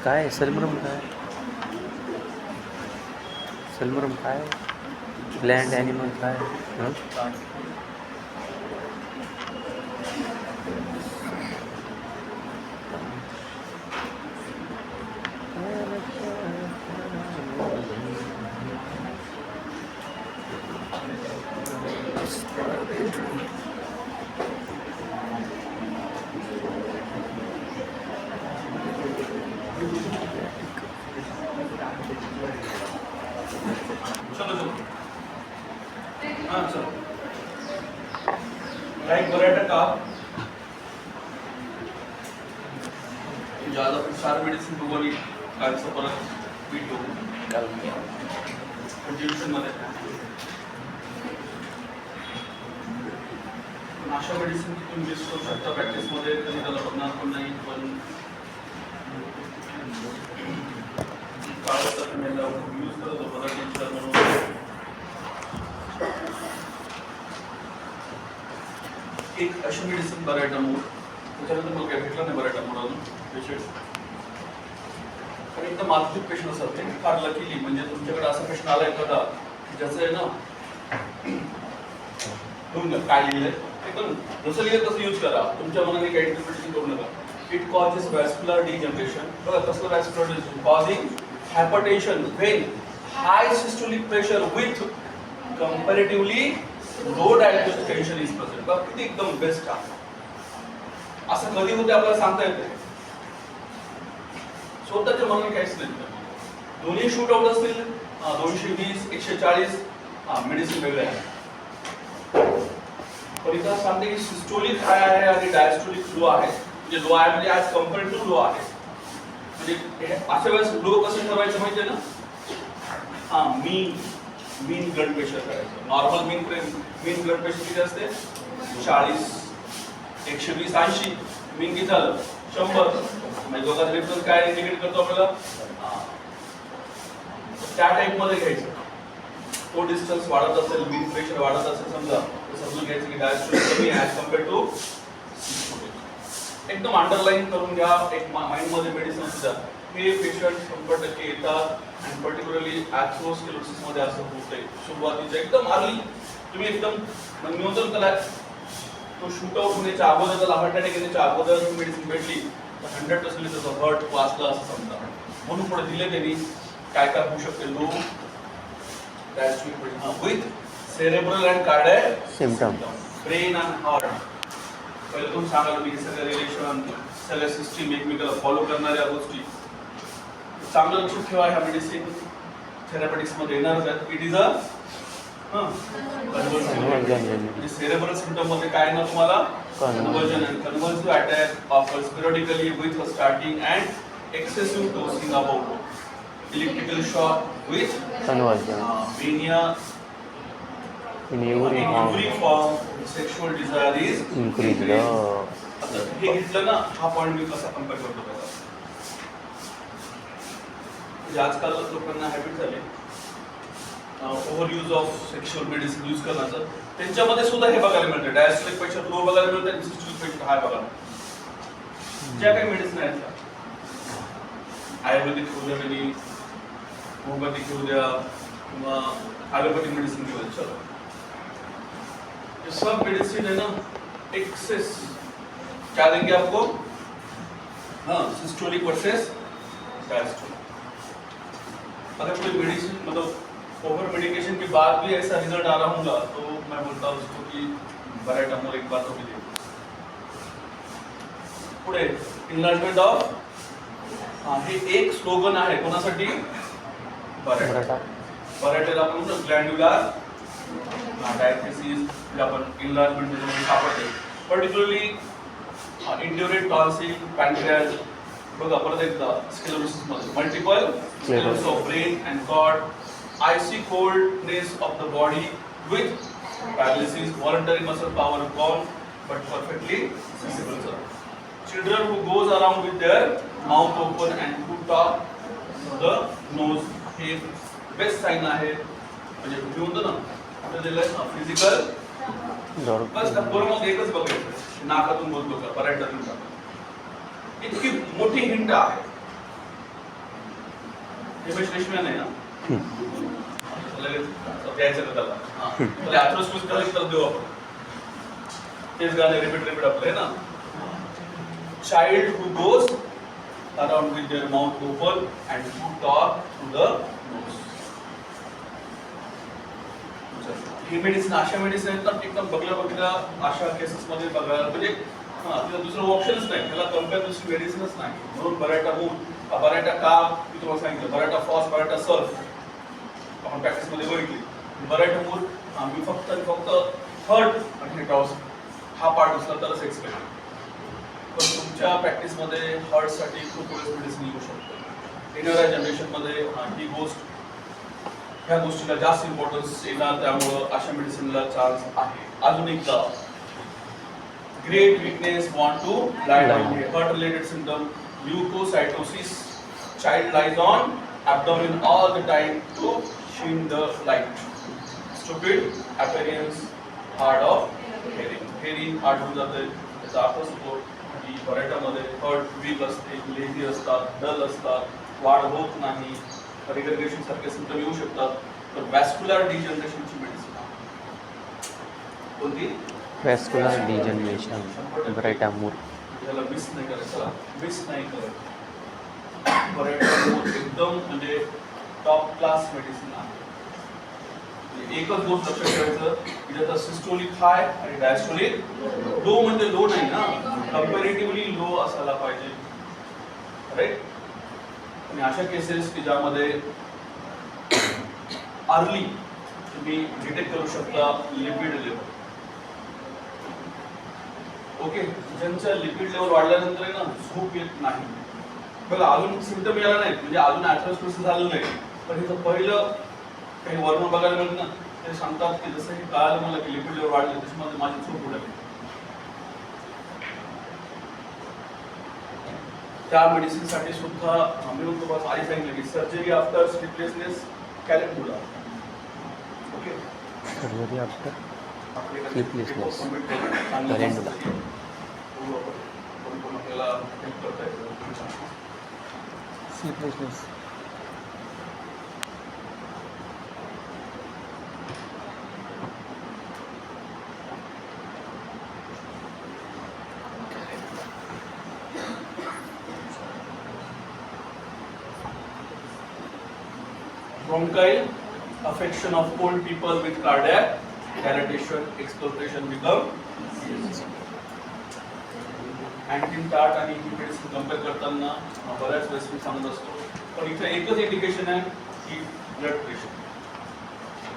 काय सलमरम काय सलमरम काय लँड ॲनिमल काय Like Borataka, ज्यादा सारे मेडिसिन बघून कालचं परत भेटू कंटिन्यूशन मध्ये अशा मेडिसिन तुम्ही यूज करू शकता प्रॅक्टिस मध्ये कधी त्याला बघणार पण नाही पण काळात तुम्ही यूज करत होता टीचर म्हणून एक अशी मेडिसिन बरायटामोल त्याच्यानंतर मग काय भेटलं नाही बरायटामोल अजून पेशंट पण एकदम मानसिक पेशंट असतात ते फार लकीली म्हणजे तुमच्याकडे असा पेशंट आला एखादा ज्याचं आहे ना काय लिहिलंय एकदम जसं लिहिलं तसं यूज करा तुमच्या मनाने काही इंटरप्रिटेशन करू नका इट कॉजेस व्हॅस्क्युलर डिजनरेशन बघा कसलं vascular degeneration causing hypertension when high systolic pressure with comparatively low diagnostic tension is present बघा किती एकदम बेस्ट आहे असं कधी होते आपल्याला सांगता येते स्वतःच्या मनाने काहीच नाही दोन्ही शूट आउट असतील 220 140 मेडिसिन वेगळे आहे पण इथं सांगते की सिस्टोलिक हाय आहे आणि डायस्टोलिक लो आहे म्हणजे लो आहे म्हणजे ॲज कम्पेअर्ड टू लो आहे म्हणजे अशा वेळेस लो कसं ठरवायचं माहितीये ना मीन ब्लड प्रेशर करायचं नॉर्मल मीन ब्लड प्रेशर किती असते 40 120 80 मीन किती झालं 100 म्हणजे दोघांचा डिफरन्स काय इंडिकेट करतो आपल्याला त्या टाइप मध्ये घ्यायचं तो डिस्टन्स वाढत असेल मीन प्रेशर वाढत असेल समजा तर समजून घ्यायचं की डायस्टोलिक कमी आहे ॲज कम्पेअर्ड टू एकदम अंडरलाईन करून घ्या एक माइंड मध्ये मेडिसिन सुद्धा हे पेशंट 100% येतात आणि पर्टिक्युलरली ॲथेरोस्क्लेरोसिस मध्ये असं होतंय सुरुवातीचं एकदम अर्ली तुम्ही एकदम नियोजन करा तो शूट आउट होण्याच्या अगोदर त्याला हार्ट अटॅक येण्याच्या अगोदर मेडिसिन भेटली तर 100% त्याचा हर्ट वाचला असं समजा म्हणून पुढे दिले त्यांनी काय काय होऊ शकते low diastolic with cerebral and cardiac symptom brain and heart पहिले तुम्ही सांगाल मी सगळं रिलेशन सगळ्या सिस्टीम एकमेकाला फॉलो करणाऱ्या गोष्टी चांगलं लक्षात ठेवा ह्या मेडिसिन थेरपॅटिक्स मध्ये येणार it is a conversion cerebral symptom मध्ये काय ना तुम्हाला conversion and convulsive attack offers periodically with starting and excessive dosing about electrical shock with conversion mania in every form sexual desire is increased हे घेतलं ना हा पॉइंट मी कसा compare करतो बघा म्हणजे आजकाल लोकांना हॅबिट झाली over use of sexual medicine use करण्याचं त्यांच्यामध्ये सुद्धा हे बघायला मिळतं डायस्टोलिक पेक्षा लो बघायला मिळतं आणि सिस्टोलिक पेक्षा हाय बघायला ज्या काही मेडिसिन आहेत आयुर्वेदिक घेऊ द्या त्यांनी होमिओपॅथिक घेऊ द्या किंवा ॲलोपॅथिक मेडिसिन घेऊ द्या चलो ये सब मेडिसिन है ना एक्सेस क्या देंगे आपको सिस्टोलिक वर्सेस डायस्टोलिक अगर कोई मेडिसिन मतलब ओवर मेडिकेशन के बाद भी ऐसा रिजल्ट आ रहा होगा तो मैं बोलता हूँ उसको कि पैराटामोल एक बार तो भी दे पुढे इनलार्जमेंट ऑफ हे एक स्लोगन आहे कोणासाठी बराटा बराटेला आपण म्हणतो ग्लँड्युलर डायथेसिस जे आपण इनलार्जमेंट मध्ये सापडते पर्टिक्युलरली इंड्युरेट टॉन्सिल पॅनक्रियाज बघा परत एकदा स्क्लेरोसिस मध्ये multiple sclerosis of brain and God icy coldness of the body with paralysis, voluntary muscle power gone, but perfectly sensible. Sir. Children who goes around with their mouth open and who talk the nose, हे best sign आहे म्हणजे म्हणतो ना आपल्याला physical बस का पोरं मग एकच बघायचं, नाकातून बोलतो का पराठ्यातून का. इतकी मोठी हिंट आहे. हे रेशमिया नाही ना लगेच द्यायचं का त्याला. त्याला अॅथ्रोस्कोप करायचं तर देऊ आपण. तेच गाणे रिपीट आपलं आहे ना. Child who goes around with their mouth open and who talk through the nose. He medicine अशा मेडिसिन आहेत ना एकदम बघल्या अशा केसेस मध्ये बघायला म्हणजे तिला दुसरं ऑप्शनच नाही, त्याला कम्पेअर दुसरी मेडिसिनच नाही. म्हणून बराटा मूव, बराटा का मी तुम्हाला सांगितलं, बराटा फॉस, बराटा सर्फ आपण प्रॅक्टिस मध्ये बघितली. बराटा मूव आम्ही फक्त थर्ड आणि टॉस हा पार्ट असला तरच एक्सपेक्ट. पण तुमच्या प्रॅक्टिस मध्ये हार्ट साठी खूप वेळेस मेडिसिन येऊ शकतो. येणाऱ्या जनरेशन मध्ये ही गोष्ट ह्या गोष्टीला जास्त इम्पॉर्टन्स येणार, त्यामुळं अशा मेडिसिनला चान्स आहे. अजून एकदा great weakness, want to lie down, heart related symptom, leucocytosis, child lies on abdomen all the time to shine the light, stupid appearance, hard of hearing hard होऊन जाते. त्याचा अर्थ असतो की बऱ्याचमध्ये हार्ट वीक असते, लेझी असतात, डल असतात, वाढ होत नाही, रिगर्गेशन सारखे सिम्पटम येऊ शकतात. तर वॅस्क्युलर डिजनरेशनची मेडिसिन कोणती? वॅस्क्युलर डिजनरेशन, ब्रायटामूर. त्याला मिस नाही करायचं, मिस नाही करायचं. ब्रायटामूर एकदम म्हणजे टॉप क्लास मेडिसिन आहे. एकच गोष्ट लक्षात ठेवायचं की ज्याचा सिस्टोलिक हाय आणि डायस्टोलिक लो, म्हणजे लो नाही ना, कंपॅरेटिव्हली लो असायला पाहिजे, राईट. आणि अशा केसेस की ज्यामध्ये अर्ली तुम्ही डिटेक्ट करू शकता लिपिड लेवल. ओके, ज्यांचं लिपिड लेवल वाढल्यानंतर आहे ना झोप येत नाही. बघा अजून सिम्पटम यायला नाही, म्हणजे अजून ॲथरोस्क्लेरोसिस झालं नाही, पण हिचं पहिलं काही वर्णन बघायला मिळत ना, ते सांगतात की जसं हे कळालं मला की लिपिड लेवल वाढले, त्याच्यामध्ये माझी झोप उडाली. त्या मेडिसिन साठी सुद्धा आम्ही तुम्हाला आधी सांगितलं की surgery after sleeplessness, calendula. Okay, surgery after sleeplessness, calendula. आपल्याला हेल्प करता येतं. Sleeplessness bronchial affection of old people with cardiac dilatation, expectoration become antim tart आणि मेडिसिन कम्पेअर करताना बऱ्याच वेळेस मी सांगत असतो, पण इथे एकच इंडिकेशन आहे की ब्लड प्रेशर.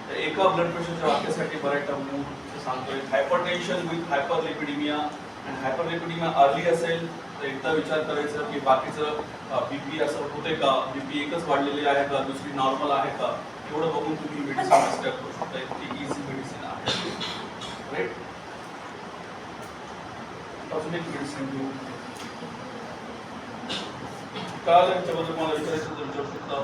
तर एका ब्लड प्रेशरच्या वाक्यासाठी बऱ्याच सांगतोय हायपरटेन्शन विथ हायपरलिपिडिमिया, आणि हायपरलिपिडिमिया अर्ली असेल तर एकदा विचार करायचं की बाकीचं बीपी असं होते का, बीपी एकच वाढलेली आहे का, दुसरी नॉर्मल आहे का, एवढं बघून तुम्ही मेडिसिन प्रिस्क्राइब करू शकता. इतकी इझी मेडिसिन आहे, राईट. अजून एक मेडिसिन घेऊ का, त्यांच्याबद्दल मला विचारायचं तर विचारू शकता.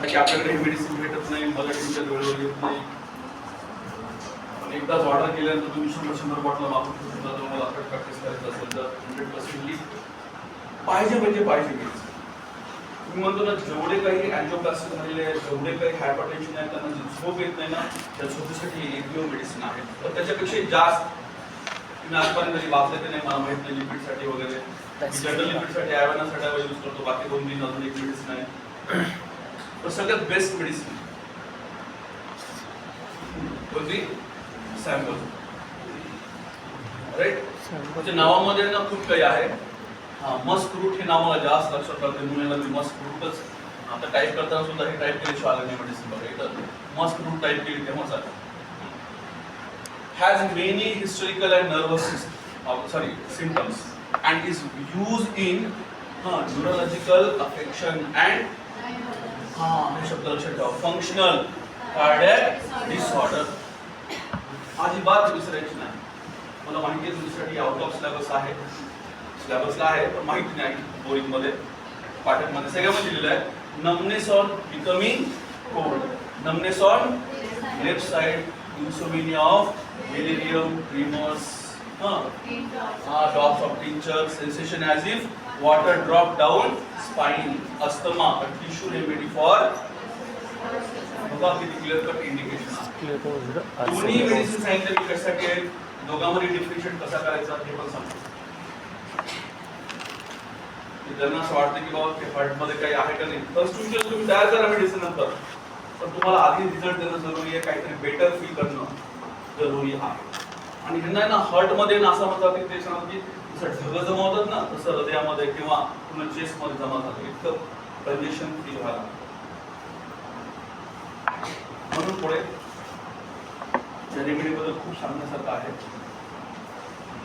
की आपल्याकडे मेडिसिन भेटत नाही, मला तुमच्या वेळेवर येत नाही. पण एकदाच ऑर्डर केल्यानंतर तुम्ही 100 बॉटल मागू शकता. तुम्हाला आपण प्रॅक्टिस करायचं असेल तर 100% पाहिजे म्हणजे पाहिजे मेडिसिन. तुम्ही म्हणतो ना जेवढे काही अँजिओप्लास्टी झालेले आहेत, जेवढे काही हायपरटेन्शन आहे, त्यांना जी झोप येत नाही ना, त्या झोपेसाठी एकमेव मेडिसिन आहे. तर त्याच्यापेक्षा जास्त तुम्ही आजपर्यंत कधी वाचले ते नाही मला माहित नाही. लिपिडसाठी वगैरे जनरल लिपिडसाठी ॲव्हॅनासाठी यूज करतो, बाकी 2-3 अजून एक मेडिसिन आहे. तर सगळ्यात बेस्ट मेडिसिन कोणती? Sample, right. म्हणजे नावामध्ये ना खूप काही आहे. मस्क रूट हे नाव मला जास्त लक्षात राहते, म्हणून मी मस्क रूटच आता टाईप करताना सुद्धा हे टाईप केल्याशिवाय आलं नाही मेडिसिन बघा इथं मस्ट रूट टाईप केली तेव्हाच आलं. Has many historical and nervous symptoms and is used in neurological affection and हे शब्द लक्षात ठेवा functional cardiac disorder. अजिबात विसरायची नाही. मला माहिती आहे तुमच्यासाठी आउट ऑफ सिलेबस आहे, सिलेबसला आहे पण माहिती नाही बोरिंग मध्ये पाठकमध्ये सगळ्यामध्ये लिहिलं आहे. numbness on becoming cold, numbness on left side, insomnia of delirium, tremors, drops of tincture, sensation as if water drop down spine, asthma, a tissue remedy for बघा किती क्लिअर कट इंडिकेशन आहे. दोन्ही medicine सांगितले की कशासाठी आहे, दोघांमध्ये differentiate कसा करायचा हे पण सांगतो. त्यांना असं वाटतं की बाबा ते हार्ट मध्ये काही आहे का नाही, फर्स्ट तुम्ही तयार करा मेडिसिन नंतर, पण तुम्हाला आधी रिझल्ट देणं जरुरी आहे, काहीतरी बेटर फील करणं जरुरी आहे. आणि ह्यांना ना हार्ट मध्ये ना असं म्हणतात की ते सांगतात की जसं ढग जमा होतात ना तसं हृदयामध्ये किंवा पूर्ण चेस्ट मध्ये जमा झालं इतकं कंजेशन फील व्हायला. म्हणून पुढे रेमेडी बद्दल खूप सांगण्यासारखं आहे.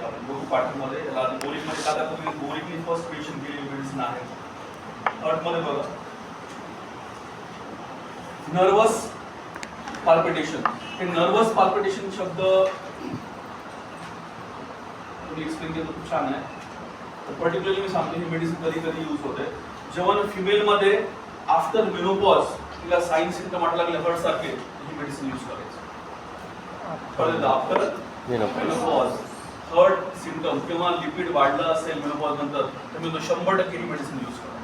आपण बघू पाठामध्ये बोरिक मध्ये काय दाखवतो, बोरिकने फर्स्ट पेशंट केलेली मेडिसिन आहे. हार्ट मध्ये बघा नर्वस पाल्पिटेशन. हे नर्वस पाल्पिटेशन शब्द एक्सप्लेन केलं खूप छान आहे. पर्टिक्युलरली मी सांगतो ही मेडिसिन कधी कधी यूज होते जेव्हा फिमेल मध्ये आफ्टर मेनोपॉज तिला साईन सिम्पटम वाटायला लागले हर्ट सारखे, ही मेडिसिन यूज करायची. कळलं, आफ्टर मेनोपॉज हर्ट सिम्पटम किंवा लिपिड वाढलं असेल मेनोपॉज नंतर तर मी 100% ही मेडिसिन यूज करा.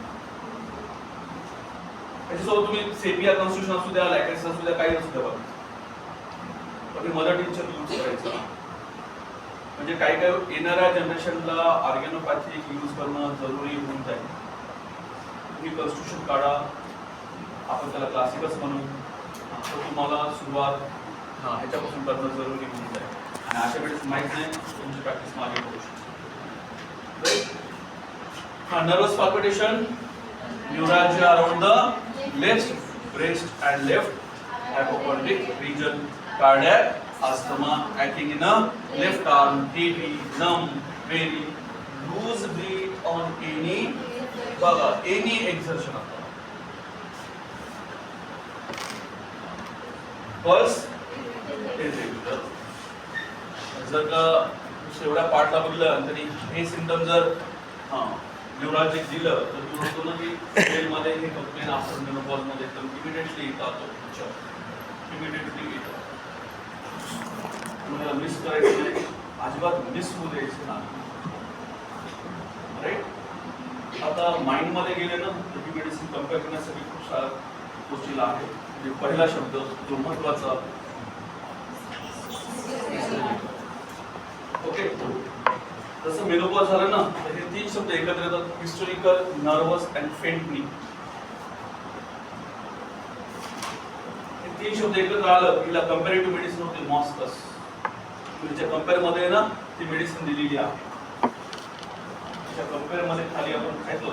त्याच्यासोबत तुम्ही सेपिया कन्स्टिट्यूशन असू द्या, लॅक्टेस असू द्या, काही असू द्या बघा, पण मदर टिंचर यूज करायचं. म्हणजे काही काही येणाऱ्या जनरेशनला ऑर्गॅनोपॅथी यूज करणं जरुरी होऊन जाईल. तुम्ही कन्स्टिट्यूशन काढा, आपण त्याला क्लासिकच म्हणू, तर तुम्हाला सुरुवात ह्याच्यापासून करणं जरुरी होऊन जाईल. आणि अशा वेळेस माहीत नाही तुमची प्रॅक्टिस मागे करू शकतो. Nervous palpitation, neuralgia around the left breast and left hypochondric region, cardiac asthma acting in a left arm, heavy, numb, very loose breath on any exertion of the pulse irregular. जर का शेवड्या पाठला बघलं तरी हे symptom जर न्यूरॉलजिक दिलं तर तू म्हणतो ना की सेलमध्ये हे कंप्लेन आफ्टर मेनोपॉज मध्ये एकदम इमिडिएटली येतात, इमिडिएटली येतात. तुम्हाला मिस करायचं नाही, अजिबात मिस होऊ द्यायचं नाही. राईट. आता माइंड मध्ये गेले ना तर ही मेडिसिन कम्पेअर करण्यासाठी खूप साऱ्या गोष्टीला आहे. म्हणजे पहिला शब्द जो महत्वाचा, ओके, जसं मेनोपॉज झालं ना तर हे 3 शब्द एकत्र येतात, हिस्टोरिकल, नर्वस अँड फेंटनी. हे 3 शब्द एकत्र आलं हिला कंपॅरेटिव्ह मेडिसिन होते मॉस्कस. म्हणजे कंपेअर मध्ये ना ती मेडिसिन दिलेली आहे. त्याच्या कंपेअर मध्ये खाली आपण खायचो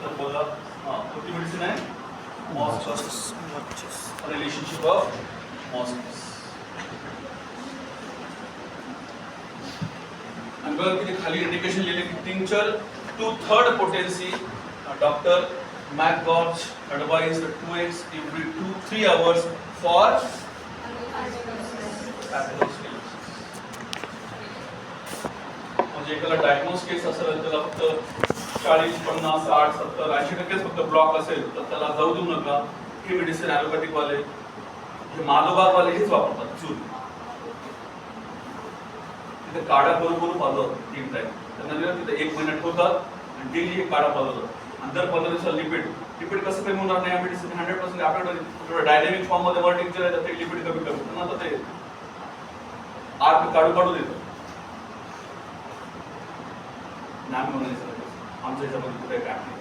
तर बघा कोणती मेडिसिन आहे, मॉस्कस, रिलेशनशिप ऑफ मॉस्कस. आणि बघा किती खाली इंडिकेशन लिहिले की tincture to third potency. Doctor मॅकगॉच advise 2x every 2-3 hours for म्हणजे एकाला डायग्नोज केस असेल त्याला फक्त 40, 50, 60, 70, 80% फक्त ब्लॉक असेल तर त्याला जाऊ देऊ नका. हे मेडिसिन ॲलोपॅथिक वाले, हे मालोबाग वाले हेच वापरतात. चूल तिथे काढा बरोबर पाजवत 3 टाइम, त्यांना तिथे 1 महिना ठेवतात आणि डेली हे काढा पाजवतात. आणि दर 15 दिवसाला लिपिड कसं कमी होणार नाही, या मेडिसिन 100% आपल्याकडे डायनॅमिक फॉर्म मध्ये वर टिंक्चर आहे तर ते लिपिड कमी करतात ना, तर ते आर्क काढू देतं. नाही म्हणायचं आमच्या ह्याच्यामध्ये कुठे काय नाही.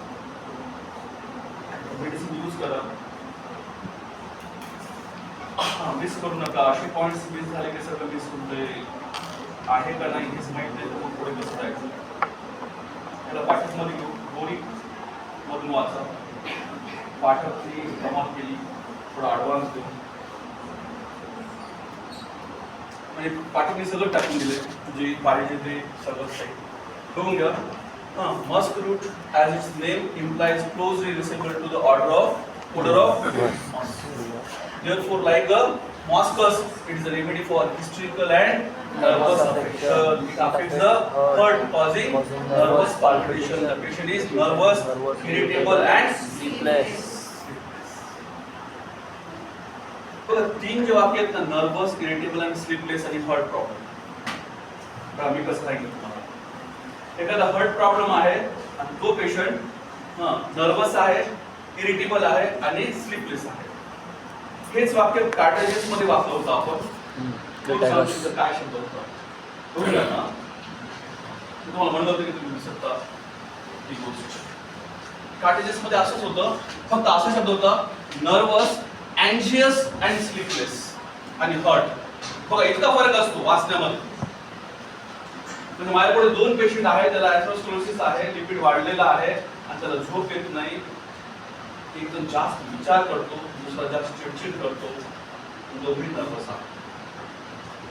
मेडिसिन यूज करा, मिस करू नका. असे पॉइंट्स मिस झाले की सगळं मिस होते आहे का नाही हेच माहित नाही तर मग पुढे कसं जायचं. त्याला पाठीमध्ये घेऊ, बोरी मधून वाचा. पाठातली कमाल केली, थोडा ॲडव्हान्स देऊन, म्हणजे पाठाने सगळं टाकून दिले जे पाहिजे ते सगळंच काही बघून घ्या. Musk root as its name implies closely resemble to the order of musk. Therefore, like a moscus, it is a remedy for hysterical and nervous affection. It affects the heart, causing nervous palpitation. The patient is nervous, irritable, and sleepless. बघा, तीन जे वाक्य आहेत ना, nervous, irritable आणि sleepless आणि heart problem. आम्ही कसं सांगितलं तुम्हाला, एखादा हार्ट प्रॉब्लेम आहे आणि तो पेशंट नर्वस आहे, इरिटेबल आहे आणि स्लीपलेस आहे. हेच वाक्य कार्टेजेस मध्ये वाचलं होतं आपण. काय शब्द होता बघूया ना, तुम्हाला म्हणलं होतं की तुम्ही विसरता ही गोष्ट. कार्टेजेस मध्ये असंच होतं, फक्त असा शब्द होता नर्वस, अँशियस अँड स्लीपलेस आणि हर्ट. बघा इतका फरक असतो वाचण्यामध्ये. म्हणजे माझ्याकडे दोन पेशंट आहेत, त्याला ॲथेरोस्क्लेरोसिस आहे, लिपिड वाढलेला आहे आणि त्याला झोप येत नाही. एकदम जास्त विचार करतो, दुसरा जास्त चिडचिड करतो, दोघी नर्वस आहे.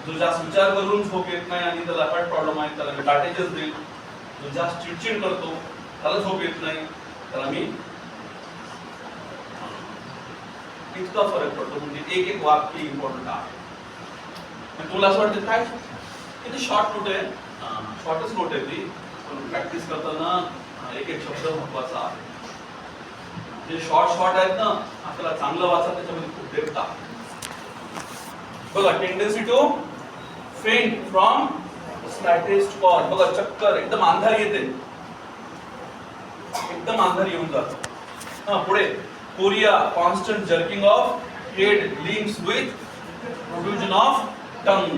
जो जास्त विचार करून झोप येत नाही आणि त्याला हार्ट प्रॉब्लेम आहे त्याला मी कार्टेजेस देईल. जो जास्त चिडचिड करतो त्याला झोप येत नाही त्याला मी. इतका फरक पडतो. म्हणजे एक एक वाक्य इम्पॉर्टंट आहे. तुला असं वाटतं काय किती शॉर्ट नोट आहे, शॉर्टच नोट आहे ती, पण प्रॅक्टिस करताना एक एक शब्द महत्वाचा आहे. जे शॉर्ट आहेत ना, आपल्याला चांगलं वाचा, त्याच्यामध्ये खूप डेप्थ आहे. बघा, tendency to faint from slightest cause. बघा, चक्कर, एकदम अंधार येते, एकदम अंधार येऊन जातो. पुढे chorea, constant jerking of head links with protrusion of tongue.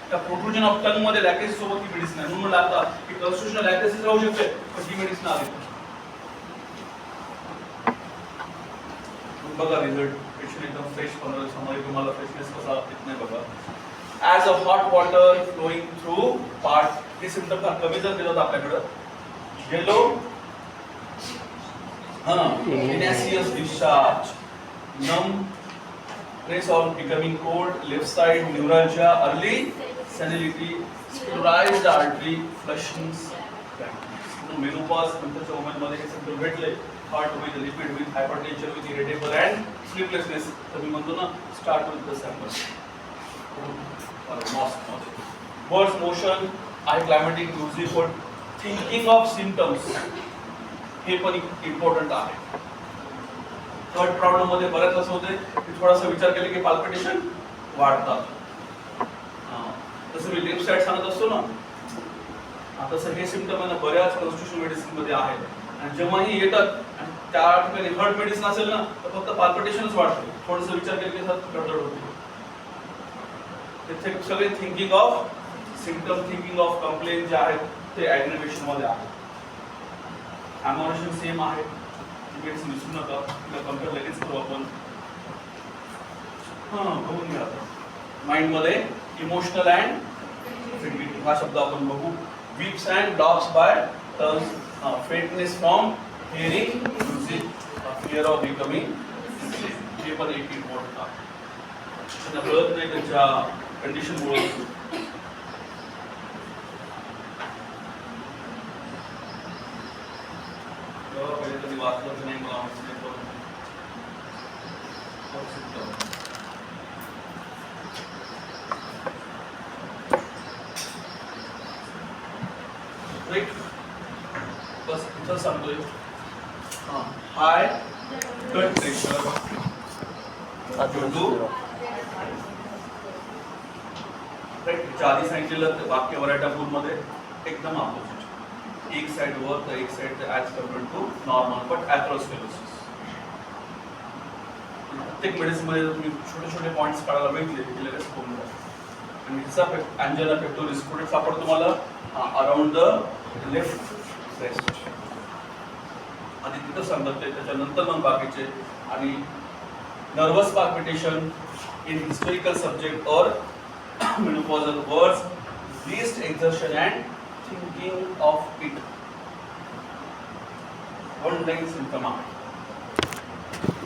त्या प्रोट्रुजन ऑफ टंग मध्ये लॅकेसिस सोबत ही मेडिसिन आहे. म्हणून आता की कॉन्स्टिट्यूशनल लॅकेसिस राहू शकते, पण ही मेडिसिन आली. बघा रिझल्ट, पेशंट एकदम फ्रेश बनवलं. समोर तुम्हाला फ्रेशनेस कसा येत नाही बघा. As a hot water flowing through part. हे सिम्पटम फार कमी जर दिलं आपल्याकडं. येलो इनॅसियस डिस्चार्ज, नम trace of becoming cold, left side neuralgia, early senility, sclerosed artery, flushing. Menopause नंतरच्या वोमनमध्ये हे सिम्पटम भेटले. Heart with lipid with hypertension with irritable and sleeplessness. तर मी म्हणतो ना, start with the sample. Words motion आहे, climatic music, thinking of symptoms हे पण इम्पॉर्टंट आहे. हार्ट प्रॉब्लेम मध्ये बऱ्याच असं होते की थोडासा विचार केला की पाल्पिटेशन वाढतात. तसं मी लेफ्ट साइड सांगत असतो ना, तसं हे सिम्पटम आहे ना बऱ्याच कॉन्स्टिट्यूशन मेडिसिन मध्ये आहेत. आणि जेव्हाही येतात आणि त्या ठिकाणी हार्ट मेडिसिन असेल ना, तर फक्त पाल्पिटेशनच वाढते. थोडासा विचार केला की गडबड होते. तिथे सगळे thinking of symptom, thinking of complaint जे आहेत ते ॲग्रिवेशन मध्ये आहे. ॲमोरेशन सेम आहे. मेडिसिन विसरू नका, तिला कम्पेअर लगेच करू आपण. बघून घ्या आता. माइंड मध्ये इमोशनल अँड फ्रेंडली हा शब्द आपण बघू. Weeps and dogs by turns, faintness from hearing music, fear of becoming. हे पण एक इम्पॉर्टंट आहे. त्यांना कळत नाही त्यांच्या कंडिशनमुळे. पहिले कधी वाचलं नाही मला राईट. बस इथं सांगतोय. High blood pressure right. आधी सांगितलेलं वाक्य वरायटापूर मध्ये एकदम ऑपोजिट. एक साइड वर तर एक side as compared to normal, but atherosclerosis. प्रत्येक मेडिसिन मध्ये तुम्ही छोटे छोटे पॉइंट्स काढायला भेटले की लगेच होऊन जाईल. आणि हिचा अँजेना पेक्टोरिस पुढे सापडतो तुम्हाला अराउंड द लेफ्ट ब्रेस्ट. आधी तिथं सांगतात ते, त्याच्यानंतर मग बाकीचे. आणि nervous palpitation in historical subject और menopausal words, least exertion and thinking of it. One line symptom आहे.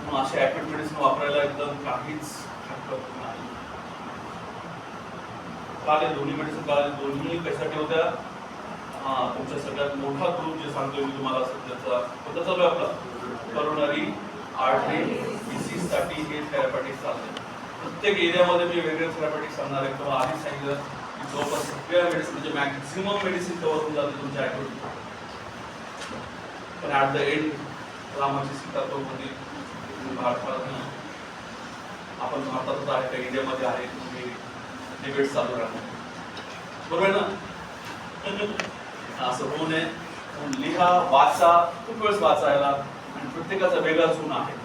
म्हणून असे ॲक्टिव्ह मेडिसिन वापरायला एकदम काहीच हरकत नाही. काले दोन्ही मेडिसिन काले दोन्ही कशासाठी होत्या? तुमच्या सगळ्यात मोठा ग्रुप जे सांगतोय मी तुम्हाला सध्याचा कोणता चालू आहे आपला करोनरी आर्टरी डिसीजसाठी हे थेरपॅटिक्स चालते. प्रत्येक एरियामध्ये मी वेगळे थेरपॅटिक्स सांगणार आहे. किंवा आधीच सांगितलं की जवळपास सगळ्या मेडिसिन म्हणजे मॅक्झिमम मेडिसिन कव्हर होऊन जाते तुमच्या ॲक्टिव्हिटी. पण ॲट द एंड रामाची सीता तो मध्ये भारतात आपण भारतातच आहे का इंडियामध्ये आहे तुम्ही डिबेट चालू राहणार बरोबर आहे ना. असं होऊ नये. लिहा वाचा खूप वेळेस वाचायला आणि प्रत्येकाचा वेगळा गुण आहे.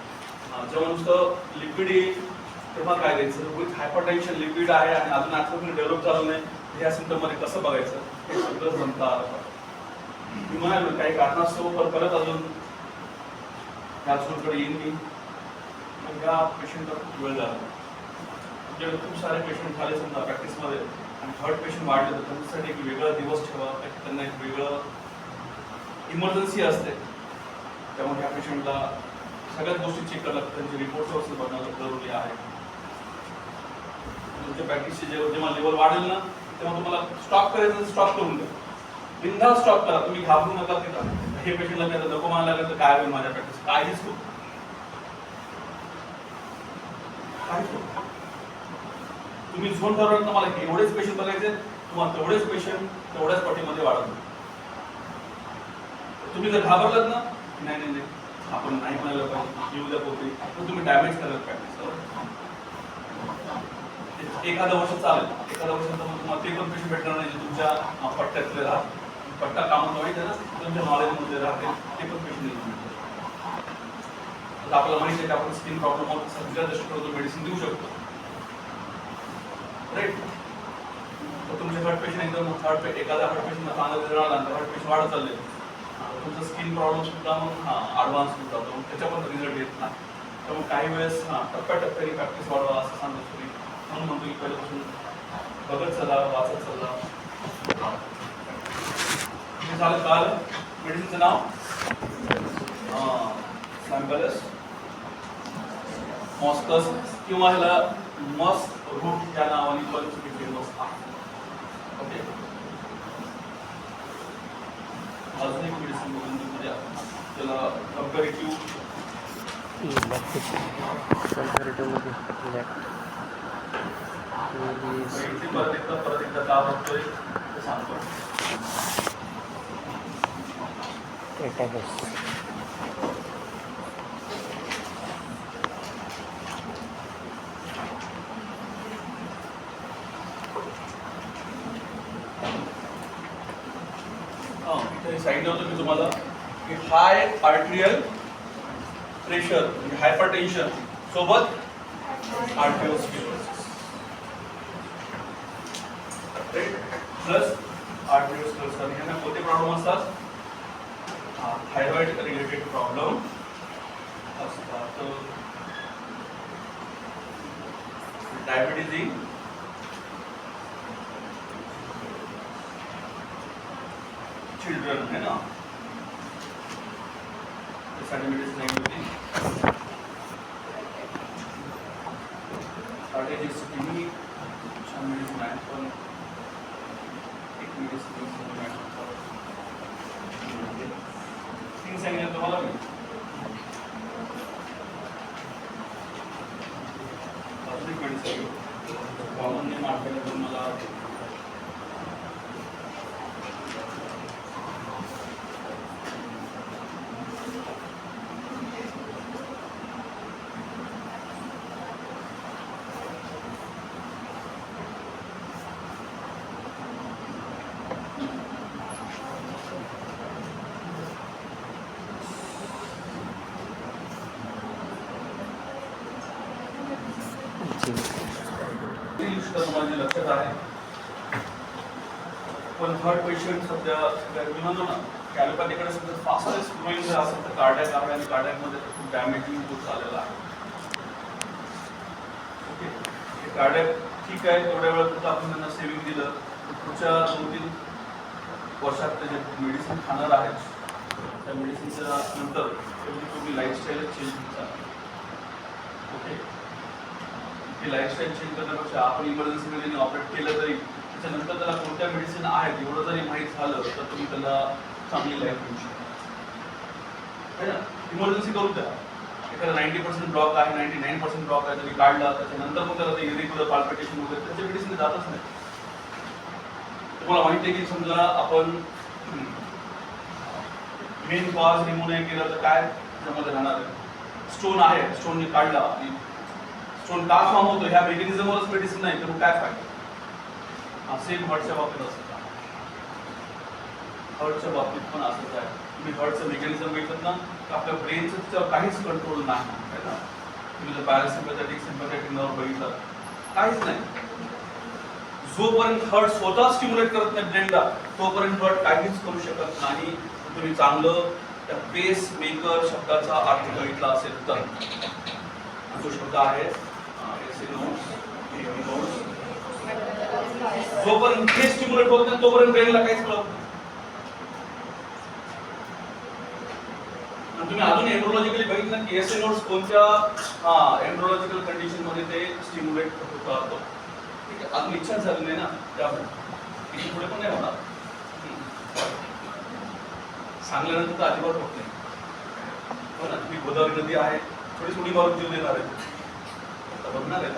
जेव्हा नुसतं लिक्विड येईल तेव्हा काय द्यायचं विथ हायपरटेन्शन लिक्विड आहे आणि अजून ॲथरोपिन डेव्हलप झालं नाही ह्या सिम्टममध्ये कसं बघायचं हे सगळं जमता आलं पाहिजे. मी म्हणालो काही कारणास्तव परत अजून ह्या झोनकडे येईन मी. मग ह्या पेशंटला खूप वेळ झाला. तुमच्याकडे खूप सारे पेशंट झाले समजा प्रॅक्टिसमध्ये आणि थर्ड पेशंट वाढले तर त्यांच्यासाठी एक वेगळा दिवस ठेवा. त्यांना एक वेगळं इमर्जन्सी असते. त्यामुळे ह्या पेशंटला सगळ्याच गोष्टी चेक करायला लागतात. त्यांचे रिपोर्ट्स वगैरे बनवणं जरुरी आहे. तुमच्या प्रॅक्टिसचे जेव्हा लेवल वाढेल ना तेव्हा तुम्हाला स्टॉप करायचं स्टॉप करून द्या. बिनधास्त स्टॉप करा. तुम्ही घाबरू नका की हे पेशंटला मी आता नको म्हणायला लागेल तर काय होईल माझ्या प्रॅक्टिस काहीच होत तुम्ही झोन ठरवलं तर मला एवढेच पेशंट बघायचे तुम्हाला तेवढेच पेशंट तेवढ्याच पटीमध्ये वाढत. तुम्ही जर घाबरलात ना नाही नाही नाही आपण नाही म्हणायला पाहिजे येऊ द्या पोहोचली तर तुम्ही डॅमेज करायला प्रॅक्टिस करा. एखादं वर्ष चालेल. एखाद्या वर्षात मग तुम्हाला ते पण पेशंट भेटणार नाही जे तुमच्या पट्ट्यातले राहत पट्टा कामात माहिती आहे ना तुमच्या नॉलेजमध्ये राहते ते पण पेशंट येऊन आपल्याला माहिती आहे की आपण स्किन प्रॉब्लेम सगळ्या दृष्टीकोनातून मेडिसिन देऊ शकतो राईट. तर तुमचे हार्ट पेशंट एकदम एखाद्या हार्ट पेशंटला चांगला रिझल्ट आला तर हार्ट पेशंट वाढत चालले तुमचं स्किन प्रॉब्लेम सुद्धा मग ॲडव्हान्स होत जातो त्याच्या पण रिझल्ट येत नाही. त्यामुळे काही वेळेस टप्प्याटप्प्याने प्रॅक्टिस वाढवा असं सांगतो तुम्ही म्हणून म्हणतो की पहिल्यापासून बघत चला वाचत चला. हे झालं काल मेडिसिनचं नाव सॅम्पलस मॉस्कस किंवा ह्याला मस्क रूट या नावाने पण फेमस आहे. ओके अजून एक मेडिसिन बघून म्हणजे त्याला कंपॅरेटिव्ह परत एकदा का बघतोय ते सांगतो. सांगितलं होतं मी तुम्हाला की हाय आर्टेरियल प्रेशर म्हणजे हायपरटेन्शन सोबत आर्टेरियोस्क्लेरोसिस प्लस आर्टेरियोस्क्लेरोसिस आणि ह्यांना कोणते प्रॉब्लेम असतात? थायरॉइड रिलेटेड प्रॉब्लेम असतात. डायबिटीज इन चिल्ड्रन है ना त्यासाठी मेडिसिन नाही होती. स्ट्रॅटेजिक्स तुम्ही छान मेडिसिन आहे पण एक मेडिसिन तीन सांगितलं तुम्हाला मी अजून एक मेडिसिन कॉमन नेम आठवलं मला माझ्या लक्षात आहे. पण थर्ड पेशंट सध्या मी म्हणतो ना कॅलोपॅथीकडे सध्या फास्टेस्ट ग्रोईंग जर असेल तर कार्डियक आहे आणि कार्डियकमध्ये खूप डॅमेजिंग होत चाललेला आहे. ओके कार्डियक ठीक आहे तेवढ्या वेळापुरतं आपण त्यांना सेविंग दिलं पुढच्या 2-3 वर्षात ते जे मेडिसिन खाणार आहेत त्या मेडिसिनच्या नंतर तुम्ही लाईफस्टाईलच चेंज होता. ओके, हे लाईफस्टाईल चेंज करण्यापेक्षा आपण इमर्जन्सीमध्ये ऑपरेट केलं तरी त्याच्यानंतर त्याला कोणत्या मेडिसिन आहेत एवढं जरी माहीत झालं तर तुम्ही त्याला चांगली लाईफ देऊ शकता. है ना, इमर्जन्सी करू द्या. एखादा 90% ब्लॉक आहे, 99% ब्लॉक आहे, तरी काढला त्याच्यानंतर मग त्याला ते इरेग्युलर पाल्पिटेशन वगैरे त्याच्या मेडिसिन जातच नाही. तुम्हाला माहिती आहे की समजा आपण मेन कॉज रिमूव्ह नाही केलं तर काय त्याच्यामध्ये राहणार आहे? स्टोन आहे, स्टोन काढला आणि स्टोन का फॉर्म होतो ह्या मेकॅनिझमवरच मेडिसिन नाही तर काय फायदा? सेम हर्टच्या बाबतीत असतं. हर्टच्या बाबतीत पण असंच आहे. तुम्ही हर्टचं मेकॅनिझम बघितलं ना तर आपल्या ब्रेनचं काहीच कंट्रोल नाही आहे ना. तुम्ही जर पॅरासिम्पॅथेटिक सिम्पॅथेटिक नर्व बघितलं काहीच नाही. जोपर्यंत हर्ट स्वतः स्टिम्युलेट करत नाही ब्रेनला तोपर्यंत हर्ट काहीच करू शकत नाही. तुम्ही चांगलं त्या पेस मेकर शब्दाचा अर्थ बघितला असेल तर जो शब्द आहे जोपर्यंत हे स्टिम्युलेट होत नाही तोपर्यंत ब्रेनला काहीच कळत नाही. तुम्ही अजून एम्ब्रोलॉजिकली बघितलं की एसए नोट्स कोणत्या एम्ब्रोलॉजिकल कंडिशन मध्ये ते स्टिम्युलेट होतं. ठीक आहे, अजून इच्छा झाली नाही ना त्यामुळे पुढे पण नाही होणार. सांगल्यानंतर तर अजिबात होत नाही. हो ना, तुम्ही गोदावरी नदी आहे थोडी थोडी मारून जीव देणार आहे बघणार आहे.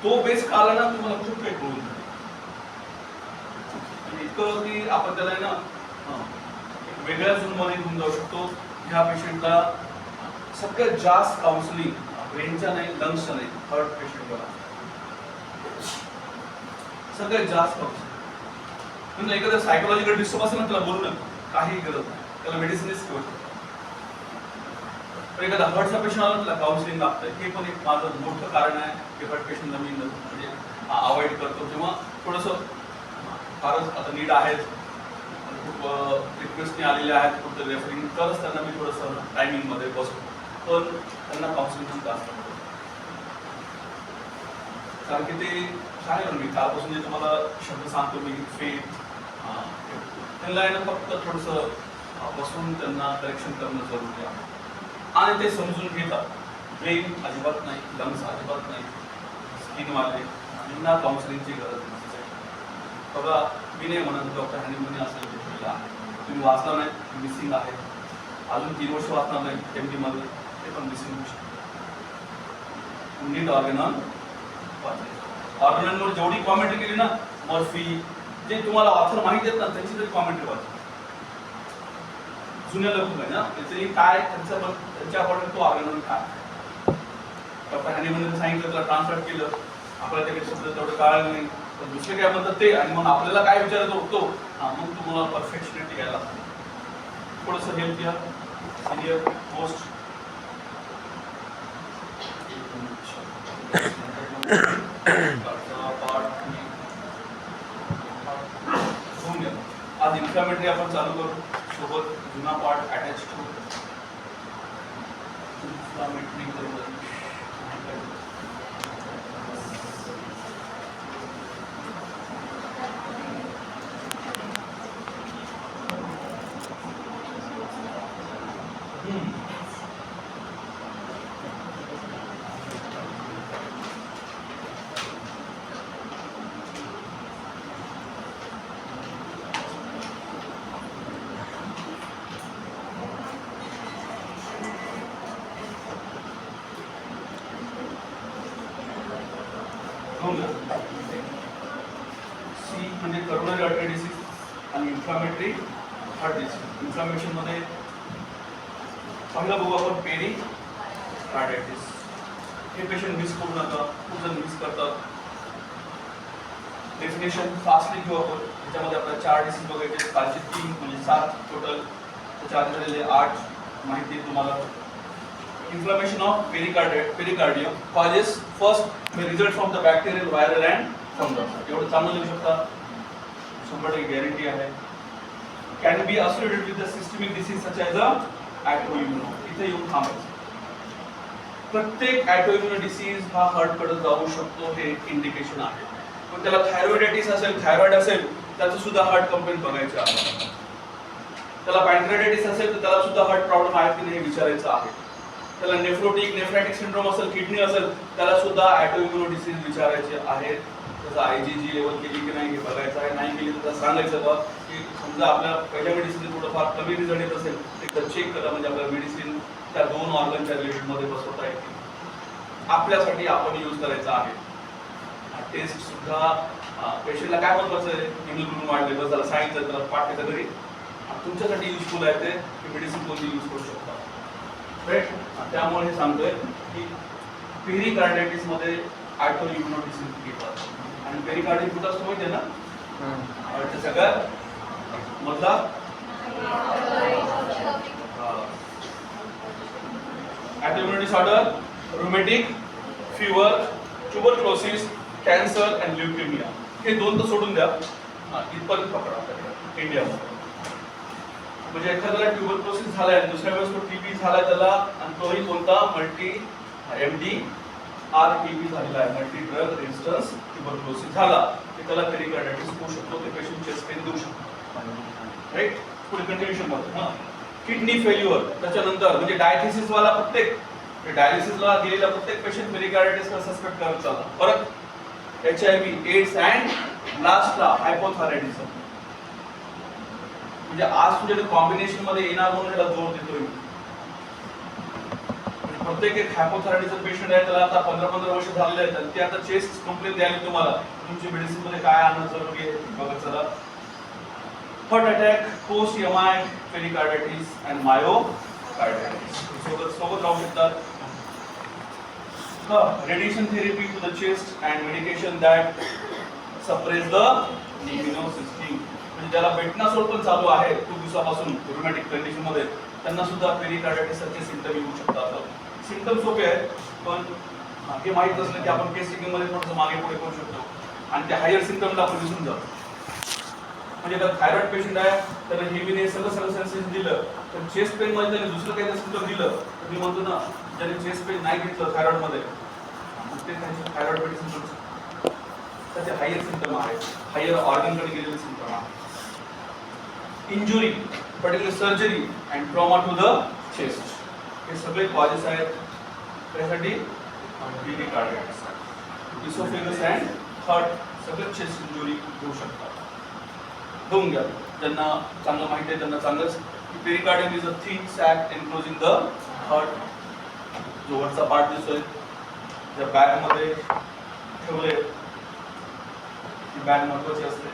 तो बेस काढला ना तुम्हाला खूप काही कळून इतकं की आपण त्याला ना वेगळ्या झोन मध्ये घेऊन जाऊ शकतो. ह्या पेशंटला सगळ्यात जास्त काउन्सिलिंग ब्रेनच्या नाही लंग्सच्या नाही हर्ट पेशंटला सगळ्यात जास्त काउन्सिलिंग. म्हणजे एखाद्या सायकोलॉजिकल डिस्टर्ब असेल ना त्याला बोलू नका, काही गरज नाही, त्याला मेडिसिनच घेऊ शकतो. एखादा हर्टचा पेशंट आला त्याला काउन्सिलिंग लागतं. हे पण एक माझं मोठं कारण आहे की हर्ट पेशंटला मी म्हणजे अवॉइड करतो किंवा थोडंसं फारच आता नीड आहेत खूप रिक्वेस्टने आलेले आहेत कुठं रेफरिंग तरच त्यांना मी थोडंसं टायमिंगमध्ये बसतो. पण त्यांना काउन्सिलिंग जास्त करतो कारण की ते सांगेल मी कालपासून जे तुम्हाला शब्द सांगतो मी फेथ त्यांना आहे ना फक्त थोडंसं बसून त्यांना करेक्शन करणं जरुरी आहे आणि ते समजून घेतात. ब्रेन अजिबात नाही, लंग्स अजिबात नाही, स्किनवाले यांना काउन्सिलिंगची गरज नाही. बघा मी नाही म्हणत डॉक्टर हॅनिमनी असेल तुम्ही वाचला नाही मिसिंग आहे, अजून 3 वर्ष वाचणार नाही एम डीमध्ये ते पण मिसिंग होऊ शकतो. नीट ऑर्गेनॉन ऑर्गेनॉनवर जेवढी कॉमेंट्री केली ना मर्फी जे तुम्हाला ऑथर माहिती आहेत ना त्यांची तरी कॉमेंट्री वाचा. जुन्या लोक आहे ना त्याचे काय त्यांच्यापर्यंत तो ऑर्गेनॉन काय डॉक्टर हॅनिमनी सांगितलं त्याला ट्रान्सलेट केलं आपल्याला ते शब्द तेवढं कळलं नाही तर दुसरे काय म्हणतात ते आणि मग आपल्याला काय विचारायचं होतो मग तुम्हाला परफेक्शनिटी घ्यायला थोडंसं हेल्प घ्या. सिनियर मोस्ट आज इन्फ्लामेटरी आपण चालू करू सोबत जुना पार्ट अटॅच करू. इन्फ्लामेटरी करू सी म्हणजे करोनरी आर्टरी डिसीज आणि इन्फ्लामेटरी हार्ट डिसीज. इन्फ्लामेशन मध्ये पहिला बघू आपण पेरी कार्डायटिस. हे पेशंट मिस करू नका, खूप जण मिस करतात. डेफिनेशन फास्टली घेऊ आपण. त्याच्यामध्ये आपल्याला 4 डिसीज बघायचे, कालचे 3 म्हणजे 7 टोटल, त्याच्या आधी झालेले 8 माहिती तुम्हाला. Inflammation of pericardium causes first may result from the bacterial, viral and fungal. एवढं चांगलं लिहू शकता, 100% गॅरंटी आहे. Can be associated with the systemic disease such as a autoimmune. इथे येऊन थांबायचं. प्रत्येक autoimmune डिसीज हा हार्टकडे जाऊ शकतो हे इंडिकेशन आहे. पण त्याला थायरॉइडायटिस असेल, थायरॉइड असेल त्याचं सुद्धा हार्ट कंप्लेंट बघायचं आहे. त्याला पॅनक्रियाटायटिस असेल तर त्याला सुद्धा हार्ट प्रॉब्लेम आहे की नाही हे विचारायचं आहे. त्याला नेफ्रॅटिक सिंड्रोम असेल, किडनी असेल, त्याला सुद्धा ऑटोइम्युन डिसीज विचारायचे आहे. त्याचा IgG लेवल केली की नाही हे बघायचं आहे. नाही केली तर सांगायचं बा की समजा आपल्या पहिल्या मेडिसिन थोडंफार कमी रिझल्ट येत असेल तर चेक करा, म्हणजे आपल्या मेडिसिन त्या 2 ऑर्गनच्या रिलेटेडमध्ये बसवता येईल. आपल्यासाठी आपण यूज करायचा आहे. टेस्ट सुद्धा पेशंटला काय महत्वाचं आहे, हिमोग्लोबिन वाढले बस त्याला सांगितलं त्याला पाठ तरी तुमच्यासाठी युजफुल आहे ते मेडिसिन कोणती यूज करू शकता. राईट. त्यामुळे हे सांगतोय की पेरिकार्डायटिस मध्ये ऑटोइम्युन डिसीज येतात आणि पेरिकार्डिक कुठं असतो माहिती आहे ना, सगळ्यात मधला autoimmune disorder, rheumatic fever, tuberculosis, cancer and leukaemia. हे 2 तर सोडून द्या, इथपर्यंत पकडा इंडियामध्ये. म्हणजे एखाद्याला ट्युबरक्लोसिस झालाय, दुसऱ्या वेळेस तो TB झालाय त्याला, आणि तोही कोणता MDR-TB झालेला आहे, मल्टी ड्रग रेजिस्टन्स ट्युबरक्लोसिस झाला की त्याला पेरिकार्डायटिस होऊ शकतो. ते पेशंट चेस्ट पेन देऊ शकतो. राईट. पुढे कंटिन्यूशन मध्ये किडनी फेल्युअर, त्याच्यानंतर म्हणजे डायलिसिस वाला प्रत्येक डायलिसिसला गेलेला प्रत्येक पेशंट पेरिकार्डायटिसला सस्पेक्ट करत चालला. परत HIV, एड्स अँड लास्टला हायपोथायरॉइडिझम. म्हणजे आज तुझ्या कॉम्बिनेशन मध्ये येणार म्हणून याला जोर देतोय. प्रत्येक एक हायपोथायरॉइडिझम पेशंट आहे त्याला आता 15 वर्ष झालेले आहेत, ते आता चेस्ट कंप्लेंट द्यायला तुम्हाला तुमची मेडिसिन मध्ये काय आणणं जरुरी आहे बघा. चला, heart attack, post MI, pericarditis and myocarditis सोबत राहू शकतात. Radiation therapy to the chest and medication that suppress the immuno system. म्हणजे ज्याला बेटनासोल पण चालू आहे खूप दिवसापासून रुमॅटिक कंडिशन मध्ये, त्यांना सुद्धा पेरिकार्डायटिस सारखे सिम्पटम येऊ शकतात. सिम्पटम सोपे आहेत, पण हे माहीत असलं की आपण केस टेकिंग मध्ये थोडंसं मागे पुढे करू शकतो आणि त्या हायर सिम्पटमला आपण विसरून जातो. म्हणजे जर थायरॉइड पेशंट आहे त्याला हेवीने सगळं सेन्सेशन दिलं, तर चेस्ट पेन मध्ये त्याने दुसरं काही सिम्पटम दिलं तर मी म्हणतो ना, ज्याने चेस्ट पेन नाही घेतलं थायरॉइड मध्ये ते त्यांचे थायरॉइड मेडिसिन त्याचे हायर सिम्पटम आहेत, हायर ऑर्गनकडे गेलेले सिम्पटम आहेत. Injury, particular surgery and trauma to the chest, हे सगळे कॉजेस आहेत त्यासाठी पेरिकार्डायटिस. इसोफेगस अँड हार्ट सगळे चेस्ट इंजुरी होऊ शकतात. घेऊन घ्या, ज्यांना चांगलं माहिती आहे त्यांना चांगलंच. Pericardium is a thin sac enclosing the heart. जो वरचा पार्ट दिसतोय ज्या बॅग मध्ये ठेवले, ती बॅग महत्वाची असते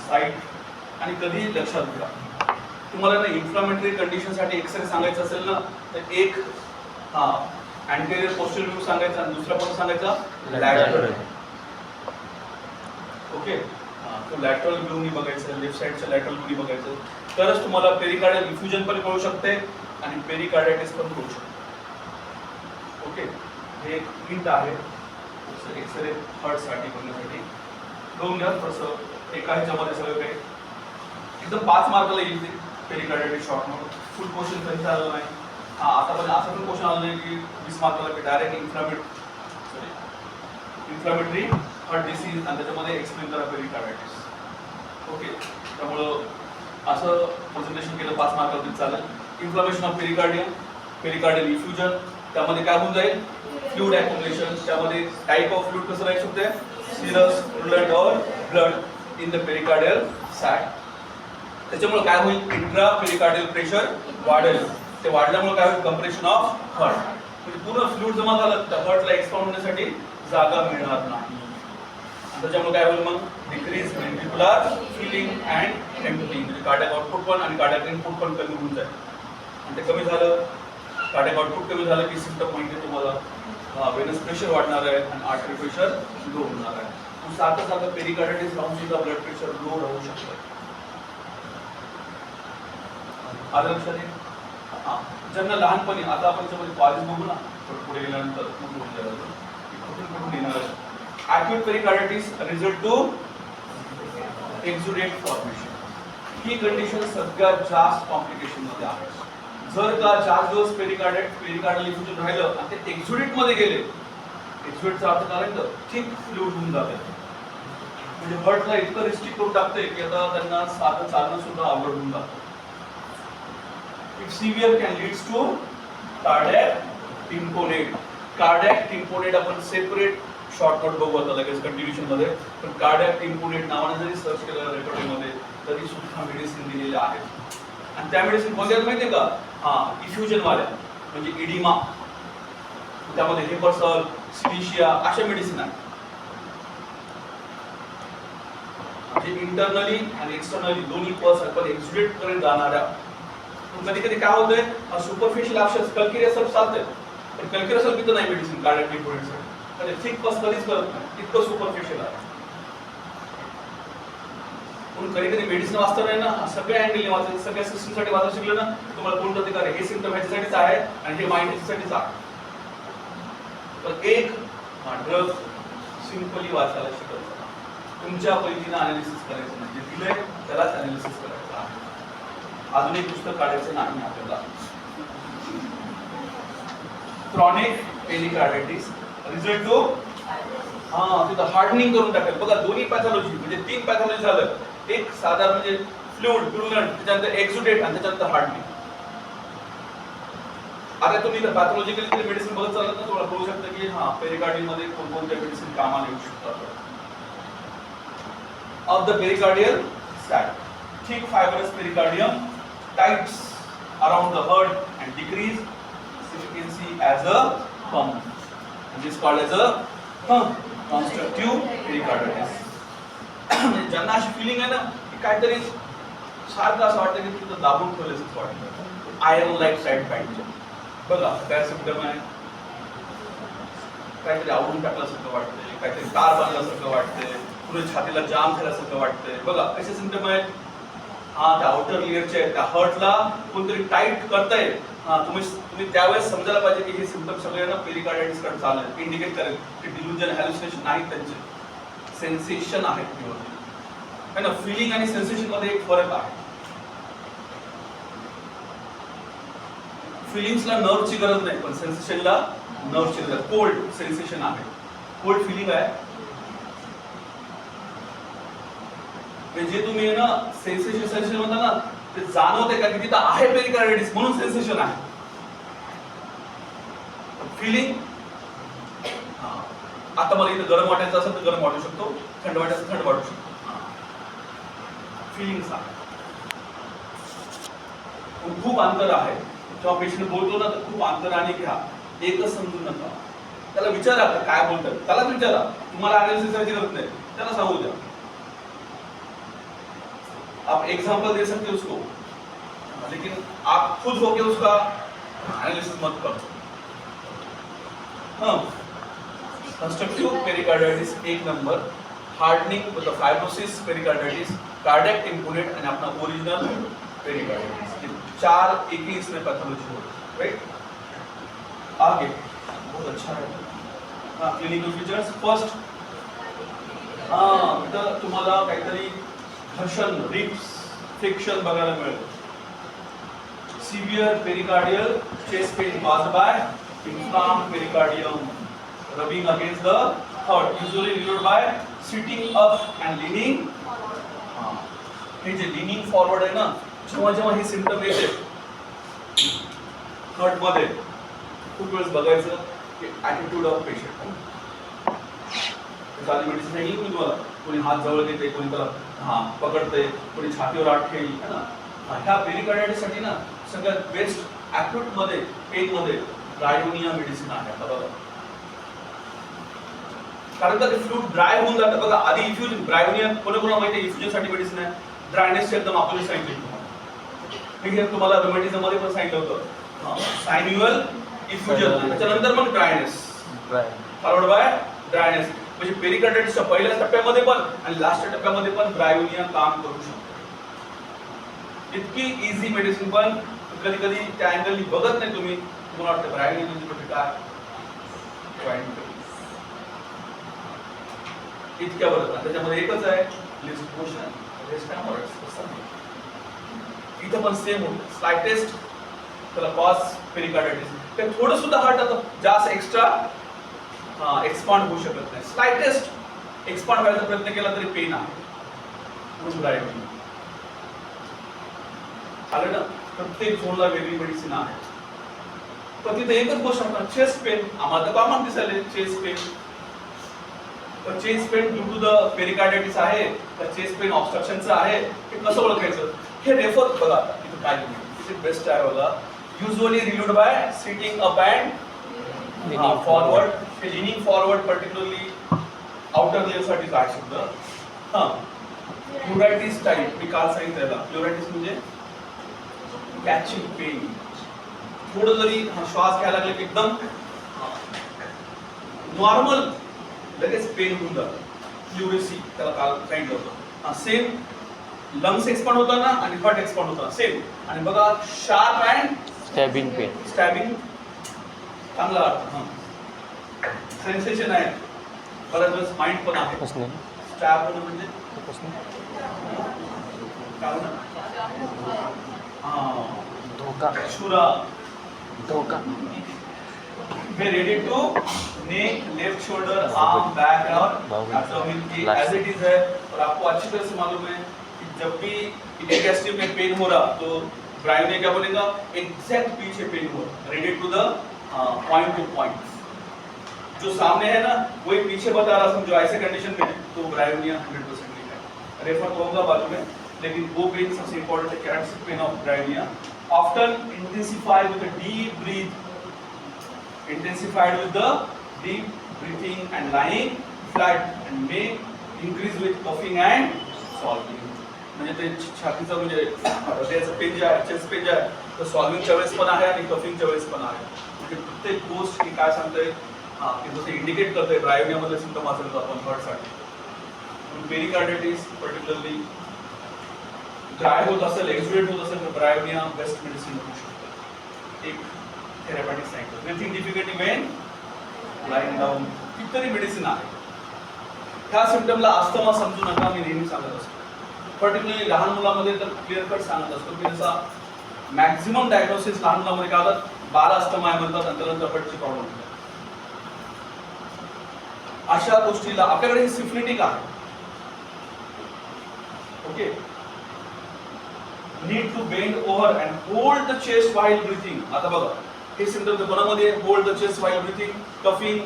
साईट. आणि कधी लक्षात घ्या, तुम्हाला ना इन्फ्लामेटरी कंडिशन साठी एक्सरे सांगायचं असेल ना, तर एक अँटेरियर पोस्टीरियर व्ह्यू सांगायचा आणि दुसरा पण सांगायचा लॅटरल. ओके, तो लॅटरल व्ह्यूनी बघायचं, लेफ्ट साईडच्या लॅटरल व्ह्यूनी बघायचं, तरच तुम्हाला पेरिकार्डियल इन्फ्युजन पण कळू शकते आणि पेरिकार्डायटिस पण कळू शकते. ओके, हे एक हिंट आहे एक्सरे हार्ट साठी बघण्यासाठी. घेऊन घ्या थोडंसं, एका ह्याच्यामध्ये सगळं काही एकदम 5 मार्काला येईल ते पेरिकार्डायटिस शॉर्ट नोट. फुल क्वेश्चन कधी आलं नाही. आता पण असं पण क्वेश्चन आलं नाही की 20 मार्काला की डायरेक्ट इन्फ्लामेटरी हार्ट डिसीज आणि त्याच्यामध्ये एक्सप्लेन करा पेरिकार्डायटिस. ओके, त्यामुळं असं प्रेझेंटेशन केलं 5 मार्काला चालेल. Inflammation of pericardium, pericardial infusion, त्यामध्ये काय होऊन जाईल, फ्लूइड ॲक्युमुलेशन. त्यामध्ये टाइप ऑफ फ्लूइड कसं राहू शकते, सिरस, रुलेट or blood in the pericardial sac. त्याच्यामुळे काय होईल, इंट्रा पेरिकार्डियल प्रेशर वाढेल. ते वाढल्यामुळे काय होईल, कंप्रेशन ऑफ हार्ट. म्हणजे पूर्ण फ्लूइड जमा झालं तर हार्टला एक्सपाउंड होण्यासाठी जागा मिळणार नाही. त्याच्यामुळे काय होईल मग, decrease ventricular filling and emptying. म्हणजे कार्डियक आउटपुट पण आणि कार्डियक इनपुट पण कमी होऊन जाईल. आणि ते कमी झालं, कार्डियक आउटपुट कमी झालं की सिम्पटम माहिती आहे तुम्हाला, व्हेनस प्रेशर वाढणार आहे आणि आर्टरी प्रेशर लो होणार आहे. सारखं पेरिकार्डायटिस राहून सुद्धा ब्लड प्रेशर लो राहू शकतं. आलं लक्षात येईल. ज्यांना लहानपणी, आता आपण त्याच्यामध्ये कॉलेज बघू ना पुढे गेल्यानंतर कुठून येणार आहे. Acute pericarditis result to exudate formation. ही कंडिशन सगळ्यात जास्त कॉम्प्लिकेशन मध्ये आहे. जर का जास्त दिवस पेरिकार्डियल इन्फ्युजन राहिलं आणि ते एक्झुडेट मध्ये गेले, एक्झुडेटचा अर्थ काय, थिक फ्लूइड होऊन जाते. म्हणजे हार्टला इतकं रिस्ट्रिक्ट करून टाकते की आता त्यांना साधं चालणं सुद्धा अवघड होऊन जातं. It severe can leads to cardiac tamponade. Cardiac tamponade आपण सेपरेट शॉर्टकट बघू आता लगेच कंटिन्यूशन मध्ये. पण कार्डियक टिम्पोनेट नावाने जरी सर्च केलं रेकॉर्डिंगमध्ये तरी सुद्धा मेडिसिन दिलेले आहेत. आणि त्या मेडिसिन कोणत्या माहितीये का? इफ्युजन वाल्या म्हणजे इडिमा, त्यामध्ये हेपरसल, सिलिशिया अशा मेडिसिन आहेत. म्हणजे इंटरनली आणि एक्सटर्नली दोन्ही पस आपण एक्झुडेट करत जाणाऱ्या. कधी कधी काय होतंय, सुपरफिशियल ऑप्शन्स कल्किरिया सब चालतंय पण कल्किरिया सब पित नाही मेडिसिन कार्डियक टिम्पोनेटसाठी. म्हणजे थिक पस कधीच करत नाही, इतकं सुपरफिशियल आहे. म्हणून कधी कधी मेडिसिन वाचता नाही ना, सगळ्या अँगलने वाचायचं, सगळ्या सिस्टमसाठी वाचायला शिकलं ना तुम्हाला कोणतं ते काय हे सिम्पटम ह्याच्यासाठीच आहे आणि हे माइंड ह्याच्यासाठीच आहे. पण एक ड्रग सिंपली वाचायला शिकायचं, तुमच्या पद्धतीने अनालिसिस करायचं नाही, जे दिलंय त्यालाच अनालिसिस करायचं आहे. अजून एक पुस्तक काढायचं नाही आपल्याला. क्रॉनिक पेरिकार्डिटिस रिझल्ट टू तिथं हार्डनिंग करून टाकेल. बघा दोन्ही पॅथॉलॉजी म्हणजे 3 पॅथॉलॉजी झालं. एक साधारण म्हणजे फ्लुइड प्युरलंट, त्याच्यानंतर एक्झुडेट आणि त्याच्यानंतर हार्डनिंग. आता तुम्ही पॅथॉलॉजिकली जर मेडिसिन बघत चालत ना तुम्हाला कळू शकतं की पेरिकार्डियम मध्ये कोणकोणत्या मेडिसिन कामाला येऊ शकतात. Of the pericardial sac, thick fibrous pericardium tights around the heart and decrease efficiency as a pump, and is called as a constructive pericarditis. म्हणजे ज्यांना अशी फिलिंग आहे ना की काहीतरी सारखं असं वाटतं की तिथं दाबून ठेवल्याचं वाटतं, आयरन लाईक साईड पॅन्टचे बघा काय सिम्पटम आहे, काहीतरी आवडून टाकल्यासारखं वाटतंय, काहीतरी तार बांधल्यासारखं वाटतंय, पुढे छातीला जाम झाल्यासारखं वाटतंय. बघा कसे सिम्पटम आहेत. त्या आउटर लेअरचे त्या हर्टला कोणतरी टाईट करताय. तुम्ही त्यावेळेस समजायला पाहिजे की हे सिम्पटम सगळे ना पेरिकार्डिटिस कडे चालले, इंडिकेट करेल की डिल्युजन हॅल्युसिनेशन नाही, त्यांचे सेन्सेशन आहे प्युअर ना. फिलिंग आणि सेन्सेशन मध्ये एक फरक आहे. फिलिंग्सला नर्वची गरज नाही पण सेन्सेशनला नर्वची गरज. कोल्ड सेन्सेशन आहे, कोल्ड फिलिंग आहे. जे तुम्ही ना सेन्सेशन म्हणता ना ते जाणवते का की तिथं आहे पेरिकार्डिटिस म्हणून सेन्सेशन आहे. फिलिंग आता मला इथं गरम वाटायचं असेल तर गरम वाटू शकतो, थंड वाटायचं थंड वाटू शकतो. फिलिंग्स आहे. खूप अंतर आहे. जेव्हा पेशंट बोलतो ना तर खूप अंतराने घ्या, एकच समजू नका. त्याला विचारा काय बोलतात, त्यालाच विचारा. तुम्हाला अनालिसिस करायची गरज नाही, त्याला सांगू द्या. आप एग्जाम्पल दे सकते हो उसको, लेकिन आप खुद होके उसका एनालिसिस मत करो. कंस्ट्रक्टिव पेरिकार्डिटिस 1 नंबर, हार्डनिंग मतलब फाइब्रोसिस पेरिकार्डिटिस, कार्डियक टिम्पोनेट आणि अपना ओरिजिनल पेरिकार्डिटिस. 4 एक ही इसमें पैथोलॉजी हो, राइट. आगे बहुत अच्छा है क्लिनिकल फीचर्स. फर्स्ट इथं तुम्हाला काहीतरी घर्षण, रिप्स, फ्रिक्शन बघायला मिळेल. Severe pericardial chest pain caused by inflamed pericardium rubbing against the heart, usually relieved by sitting up and leaning. हे जे leaning forward आहे ना, जेव्हा जेव्हा हे सिम्पटम येते हार्ट मध्ये खूप वेळेस बघायचं की ॲटिट्यूड ऑफ पेशंट. साधी मेडिसिन नाही मी तुम्हाला, कोणी हात जवळ घेते, कोणी त्याला पकडते, कोणी छातीवर हात ठेवी है ना. ह्या पेरिकार्डिटिससाठी ना सगळ्यात बेस्ट ॲक्यूट मध्ये पेन मध्ये ब्रायोनिया मेडिसिन आहे. आता बघा कारण का ते फ्लूइड ड्राय होऊन जातं. बघा आधी इफ्युजन, ब्रायोनिया कोणाकोणाला माहिती आहे इफ्युजन साठी मेडिसिन आहे. ड्रायनेस एकदम आपण सांगितलं तुम्हाला, मी हे तुम्हाला रोमॅटिझम मध्ये पण सांगितलं होतं. सायन्युअल इफ्युजन, त्याच्यानंतर मग ड्रायनेस, फॉलोड बाय ड्रायनेस. म्हणजे पेरिकार्डिटिसच्या पहिल्या टप्प्यामध्ये पण आणि लास्टच्या टप्प्यामध्ये पण ब्रायोनिया काम करू शकतो. इतकी इझी मेडिसिन, पण कधी कधी त्या अँगलनी बघत नाही तुम्ही. तुम्हाला वाटतं ब्रायोनिया म्हणजे काय, इतक्या बरोबर त्याच्यामध्ये एकच आहे लिस्ट मोशन, रेस्ट टाइम. इथं पण सेम होतं. स्लाइटेस्ट त्याला कॉज पेरिकार्डिटिस, ते थोडं सुद्धा हार्ट आता जास्त एक्स्ट्रा एक्सपांड होऊ शकत नाही. स्लाइटेस्ट एक्सपांड व्हायचा प्रयत्न केला तरी पेन आहे. म्हणून ब्रायोनिया आलं ना. प्रत्येक झोनला वेगळी मेडिसिन आहे. पण तिथे एकच गोष्ट आपण चेस्ट पेन आम्हाला तर कॉमन दिसायले चेस्ट पेन. तर chest pain due to the pericarditis आहे तर चेस्ट पेन ऑब्स्ट्रक्शनचं आहे हे कसं ओळखायचं. हे रेफर बघा आता इथे काय इथे बेस्ट आहे बघा. Usually relieved by sitting up and forward. हे leaning forward particularly outer layer साठी काय शब्द. हां प्लुरायटिस टाईप मी काल सांगितलं त्याला. प्लुरायटिस म्हणजे कॅचिंग पेन. थोडं जरी श्वास घ्यायला लागले की एकदम नॉर्मल लगेच पेन होऊन जातं. प्लुरेसी त्याला काल सांगितलं होतं. सेम लंग्स एक्सपांड होताना आणि हार्ट एक्सपांड होताना सेम. आणि बघा शार्प अँड स्टॅबिंग पेन. स्टॅबिंग चांगला अर्थ सेन्सेशन आहे. बऱ्याच वेळेस माइंड पण आहे. स्टॅब होणं म्हणजे काय होणं. धोका. शुरा धोका. वे ready to neck left shoulder arm back और एब्डोमेन की एज इट इज है. और आपको अच्छी तरह से मालूम है कि जब भी इंटेस्टाइन में पेन हो रहा तो ब्रायोनिया क्या बोलेगा एग्जैक्ट पीछे पेन हो रहा ready to the point to point. जो सामने है ना वही पीछे बता रहा समझो ऐसे कंडीशन में तो ब्रायोनिया 100% लिखा है. रेफर करूंगा बाद में लेकिन वो पेन सबसे इंपॉर्टेंट है. Characteristic pain of bryonia often intensified with a deep breath. Intensified with the deep breathing and lying flat and may increase with coughing and swallowing. म्हणजे ते छातीचं म्हणजे हृदयाचं पेन जे आहे चेस्ट पेन जे आहे तर सॉल्विंगच्या वेळेस पण आहे आणि कफिंगच्या वेळेस पण आहे. म्हणजे प्रत्येक गोष्ट की काय सांगतंय की जसं इंडिकेट करतंय ब्रायोनियामध्ये सिम्पटम असेल तर आपण हर्टसाठी. पेरिकार्डायटिस पर्टिक्युलरली ड्राय होत असेल एक्झुडेट होत असेल तर ब्रायोनिया बेस्ट मेडिसिन होऊ शकतं. एक थेरपॅटिक सांगितलं. Breathing difficulty Wien lying down कितीतरी मेडिसिन आहे. ह्या सिम्पटमला अस्थमा समजू नका मी नेहमी सांगत असतो. पर्टिक्युलरली लहान मुलांमध्ये तर क्लिअर कट सांगत असतो की जसा मॅक्झिमम डायग्नोसिस लहान मुलांमध्ये काय होतात बाल अस्थमा आहे म्हणतात आणि त्यानंतर पटची प्रॉब्लेम होतात. अशा गोष्टीला आपल्याकडे सिफिलिटिक आहे. Okay need to bend over and hold the chest while breathing. आता बघा हे सिम्पटम कोणामध्ये hold the chest while breathing coughing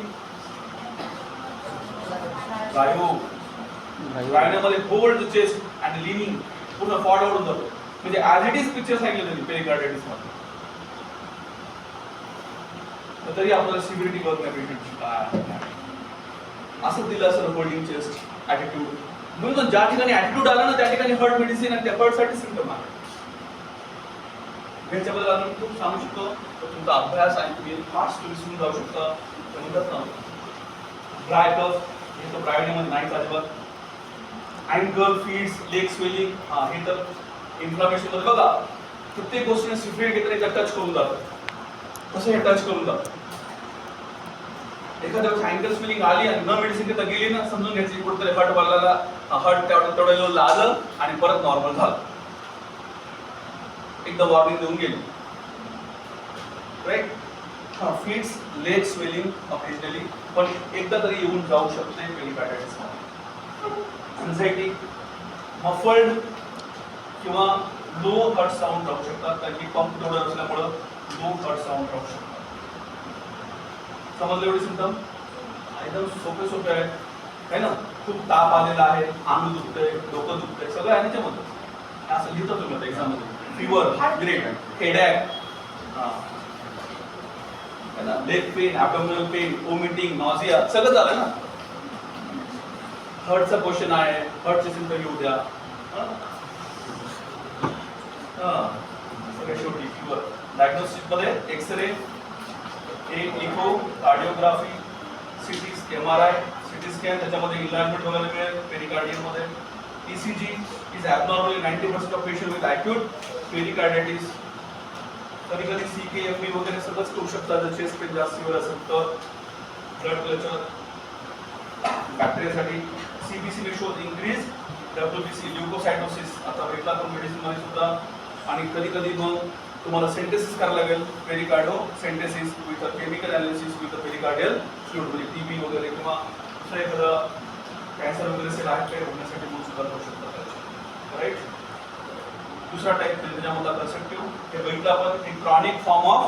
ब्रायोनियामध्ये hold the chest and leaning पूर्ण फॉरवर्ड होऊन जातो. म्हणजे ऍज इट इज पिक्चर सांगितलं त्यांनी पेरिकार्डायटिस मध्ये. तरी आपल्याला सिव्हिरिटी कळत नाही पेशंटची काय असं दिलं असेल होल्डिंग चेस्ट ॲटिट्यूड. म्हणून ज्या ठिकाणी ॲटिट्यूड आला ना त्या ठिकाणी हर्ट मेडिसिन आणि त्या हर्टसाठी सिम्पटम आहे. ह्याच्याबद्दल आपण खूप सांगू शकतो. तर तुमचा अभ्यास आणि तुम्ही फास्ट विसरून जाऊ शकता. म्हणतात ना ड्राय कफ हे तर ब्रायोनियामध्ये नाहीच अजिबात. अँकल फीट्स लेग स्वेलिंग हे तर इन्फ्लामेशन मध्ये बघा प्रत्येक गोष्टीने सिफिलिट घेतलं टच करून जातं. कसं हे टच करून जातं. एखाद्या वेळेस अँकल स्वेलिंग आली आणि न मेडिसिन घेता गेली ना समजून घ्यायची कुठेतरी हर्ट वाढला हर्ट तेवढं लेवलला आलं आणि परत नॉर्मल झालं. एकदा वॉर्निंग देऊन गेली right. Fits leg swelling occasionally पण एकदा तरी येऊन जाऊ शकते पेरिकार्डायटिस मध्ये. एन्झायटी मफल्ड किंवा लो हर्ट साऊंड राहू शकतात कारण की पंप तेवढं असल्यामुळं लो हर्ट साऊंड राहू शकतात. समजलं एवढे सिम्पटम एकदम सोपे सोपे आहेत है ना. खूप ताप आलेला आहे अंग दुखतंय डोकं दुखतंय सगळं आहे त्याच्यामध्ये असं लिहितं तुम्ही आता एक्झाम मध्ये. फिवर ग्रेट हेडॅक है ना लेग पेन ॲब्डोमिनल पेन वॉमिटिंग नॉझिया सगळं झालं ना. हर्टचा क्वेश्चन आहे हर्टचे सिम्पटम येऊ द्या. सगळे शेवटी फिवर डायग्नोस्टिक मध्ये एक्सरे एक echocardiography CT MRI CT scan त्याच्यामध्ये इन्लार्जमेंट वगैरे मिळेल. पेरिकार्डियम मध्ये ECG is abnormal 90% of patient with acute pericarditis. कधी कधी CKMB वगैरे सगळंच करू शकतात. जर चेस्ट पेन जास्त सिव्हिअर असेल तर ब्लड कल्चर बॅक्टेरियासाठी CBC ratio increase WBC leucocytosis आता भेटला तो मेडिसिन मध्ये सुद्धा. आणि कधी कधी मग तुम्हाला सेंटेसिस करायला लागेल pericardiocentesis with chemical analysis with pericardial fluid म्हणजे TB वगैरे किंवा दुसरं एखादं कॅन्सर वगैरे सेल आहेत ते होण्यासाठी पण सुद्धा करू शकतात. राईट. दुसरा टाईप त्याच्यामधला कंस्ट्रक्टिव्ह हे बघितलं आपण एक क्रॉनिक फॉर्म ऑफ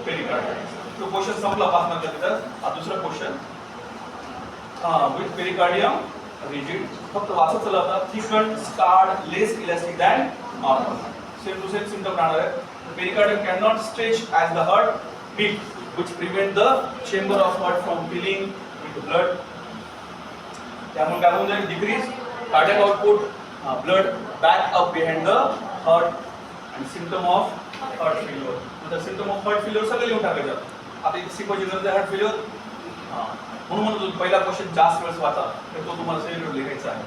पेरिकार्डिटिस. तो क्वेश्चन संपला 5 मार्काचा. हा दुसरा क्वेश्चन विथ पेरिकार्डियम रिजिड. फक्त वाचत चला आता. Thicken starred less elastic than normal. Same to same symptom राहणार आहे. Pericardium can not stretch as the heart beat which prevent the chamber of heart from filling with blood. त्यामुळे काय होऊन जाईल decrease cardiac output blood back up behind the heart आणि symptom of heart failure. म्हणजे symptom of heart failure सगळे लिहून टाकायचं. आता इथे शिकवायची गरज आहे हार्ट फेल्युअर. म्हणून म्हणतो पहिला क्वेश्चन जास्त वेळेस वाचा तर तो तुम्हाला सगळं लिहायचा आहे.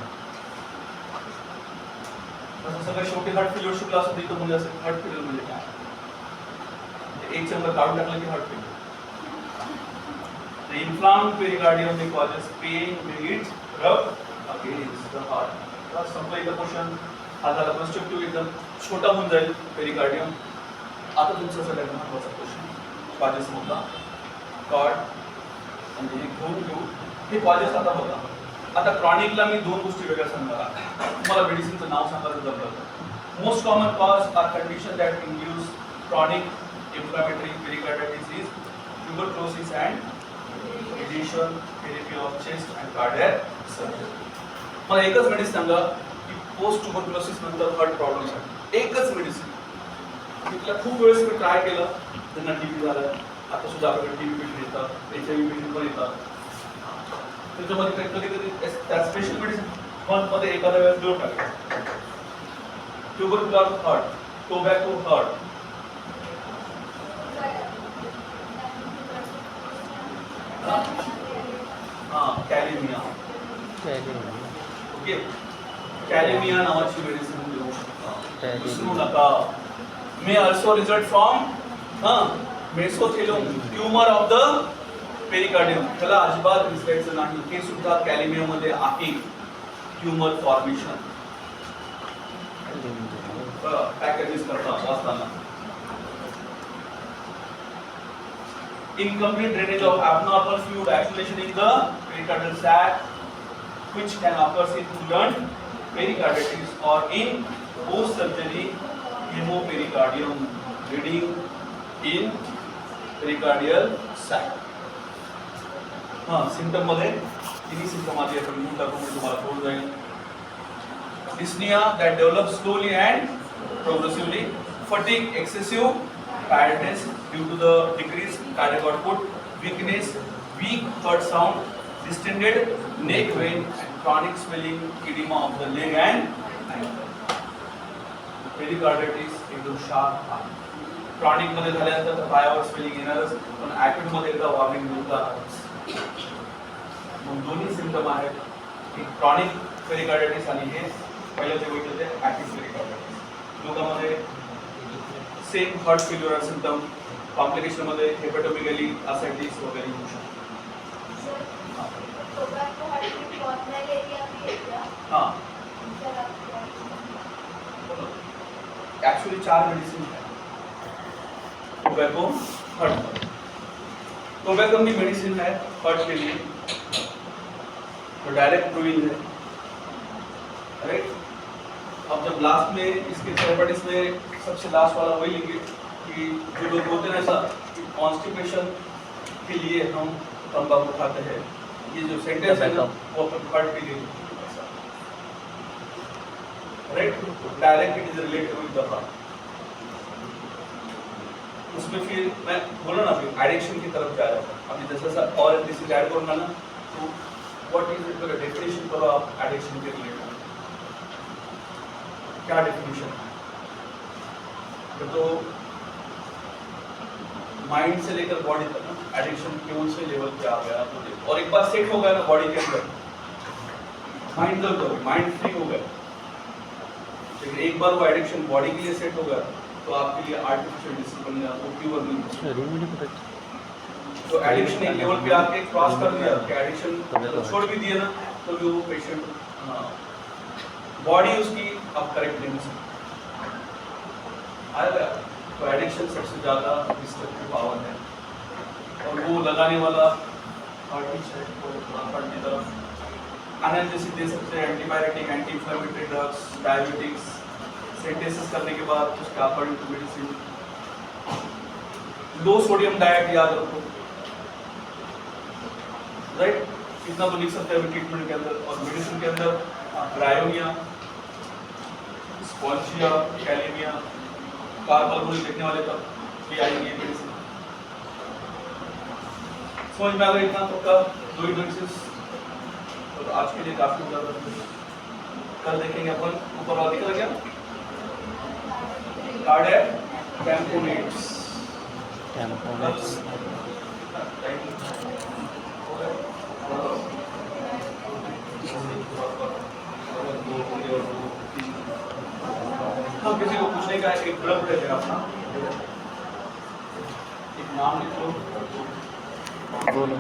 तसं सगळं शेवटी हार्ट फेल्युअर शिकला असं इथं म्हणजे असेल हार्ट फेल्युअर म्हणजे काय. एक चंद्र काढून टाकलं की heart failure. The inflamed pericardium causes pain when it's rubbed against the heart. बस संपला इथं क्वेश्चन. हा झाला कंस्ट्रक्टिव्ह एकदम छोटा होऊन जाईल पेरिकार्डियम. आता तुमचा सगळ्यात महत्त्वाचा क्वेश्चन कॉजेस मधला कॉर्ड म्हणजे घेऊन घेऊ हे कॉजेस. आता बघा आता क्रॉनिकला मी 2 गोष्टी वेगळ्या सांगणार आहे. तुम्हाला मेडिसिनचं नाव सांगायचं जमलं. Most common cause are condition that induce chronic inflammatory pericarditis is tuberculosis and radiation therapy of chest and cardiac surgery. मला एकच मेडिसिन सांगा की पोस्ट ट्यूबरक्लोसिस नंतर हार्ट प्रॉब्लेम्स आहेत. एकच मेडिसिन. तिथला खूप वेळेस मी ट्राय केलं. त्यांना टीबी झाला. आता सुद्धा आपल्याकडे टीबी पेशंट येतात, HIV पेशंट पण येतात. त्याच्यामध्ये कधी कधी त्या स्पेशल मेडिसिन मध्ये एखाद्या वेळेस देऊन टाकले. ट्यूबरक्लोसिस हार्ट, टोबॅको हार्ट, कॅलेमिया. ओके कॅलेमिया नावाची मेडिसिन देऊ शकता. विसरू नका. May also result from mesothelium tumour of the pericardium. त्याला अजिबात विसरायचं नाही. हे सुद्धा कॅलेमिया मध्ये आहे ट्यूमर फॉर्मेशन. पॅकेजेस करता वाचताना. Incomplete drainage of abnormal fluid accumulation in the pericardial sac, which can occur in blunt pericarditis or in post-surgery hemopericardium bleeding in pericardial sac. Symptom मध्ये तिन्ही सिम्पटम आधी आपण लिहून टाकू म्हणजे तुम्हाला कळून जाईल. Dyspnea that develops slowly and progressively. Fatigue, excessive tiredness due to the decreased cardiac output, weakness, weak heart sound, distended neck vein, and chronic swelling, edema of the leg and ankle. Pericarditis एकदम sharp आहे. Chronic मध्ये झाल्यानंतर पायावर swelling येणारच, पण acute मध्ये एकदा warning मिळतात. मग दोन्ही सिम्पटम आहेत. एक क्रॉनिक पेरिकार्डिटिस आणि हे पहिलं जे होईल ते ॲक्यूट पेरिकार्डिटिस. दोघांमध्ये same heart failure symptom. Complication मध्ये हेपेटोमेगाली, असायटिस वगैरे होऊ शकतो. ऍक्च्युअली 4 मेडिसिन है. Tobacco heart. टोबैको की मेडिसिन है हार्ट के लिए, तो डायरेक्ट प्रूविंग है. राइट. अब जब लास्ट में इसके थेरेपेटिक्स में सबसे लास्ट वाला वही लेंगे कि जो लोग बोलते हैं ऐसा कि कॉन्स्टिपेशन के लिए हम तंबाकू खाते हैं. ये जो सेंटेंस है ना वो हार्ट के लिए. Right. Direct it is related विद द हार्ट. उसमें फिर मैं बोला ना फिर एडिक्शन की तरफ जा रहा था. अभी जैसा सा और डिसीज ऐड करूँगा ना तो व्हाट इज इट डेफिनेशन करो आप एडिक्शन के रिलेटेड. क्या डेफिनेशन है? तो माइंड से लेकर बॉडी तक ना एडिक्शन कौन से लेवल पे आ गया तो और एक बार सेट हो गया ना बॉडी के अंदर, माइंड जब हो माइंड फ्री हो गया, लेकिन एक बार वो एडिक्शन बॉडी के लिए सेट हो गया तो आपके लिए आर्टिफिशियल डिसिप्लिन या वो प्योर नहीं. तो एडिक्शन एक लेवल पे आके क्रॉस कर दिया कि एडिक्शन छोड़ भी दिया ना तो भी वो पेशेंट बॉडी उसकी अब करेक्ट नहीं हो सकती. आया तो एडिक्शन सबसे ज़्यादा डिस्ट्रक्टिव पावर है और वो लगाने वाला हार्ट की तरफ एनाल्जेसिक दे सकते हैं, antibiotic, anti inflammatory drugs, diabetics, synthesis करने के बाद उसका according to medicine. Low sodium diet याद रखो, राइट? इतना तो लिख सकते हैं ट्रीटमेंट के अंदर। और मेडिसिन के अंदर ब्रायोनिया, स्पॉन्जिया, कैलेमिया, कार्बोल देखने वाले तब ये आएंगे मेडिसिन। समझ में आ गया इतना तो का दो ही ड्रग्स। तो आज के लिए काफी ज्यादा, कल देखेंगे अपन। ऊपर वाला दिख रहा क्या? कार्ड है टैम्पोनेट्स। टेम्पोनेट्स। हाँ, किसी को पूछने का एक ब्लड प्रेशर है अपना, एक नाम लिख लो। बोलो।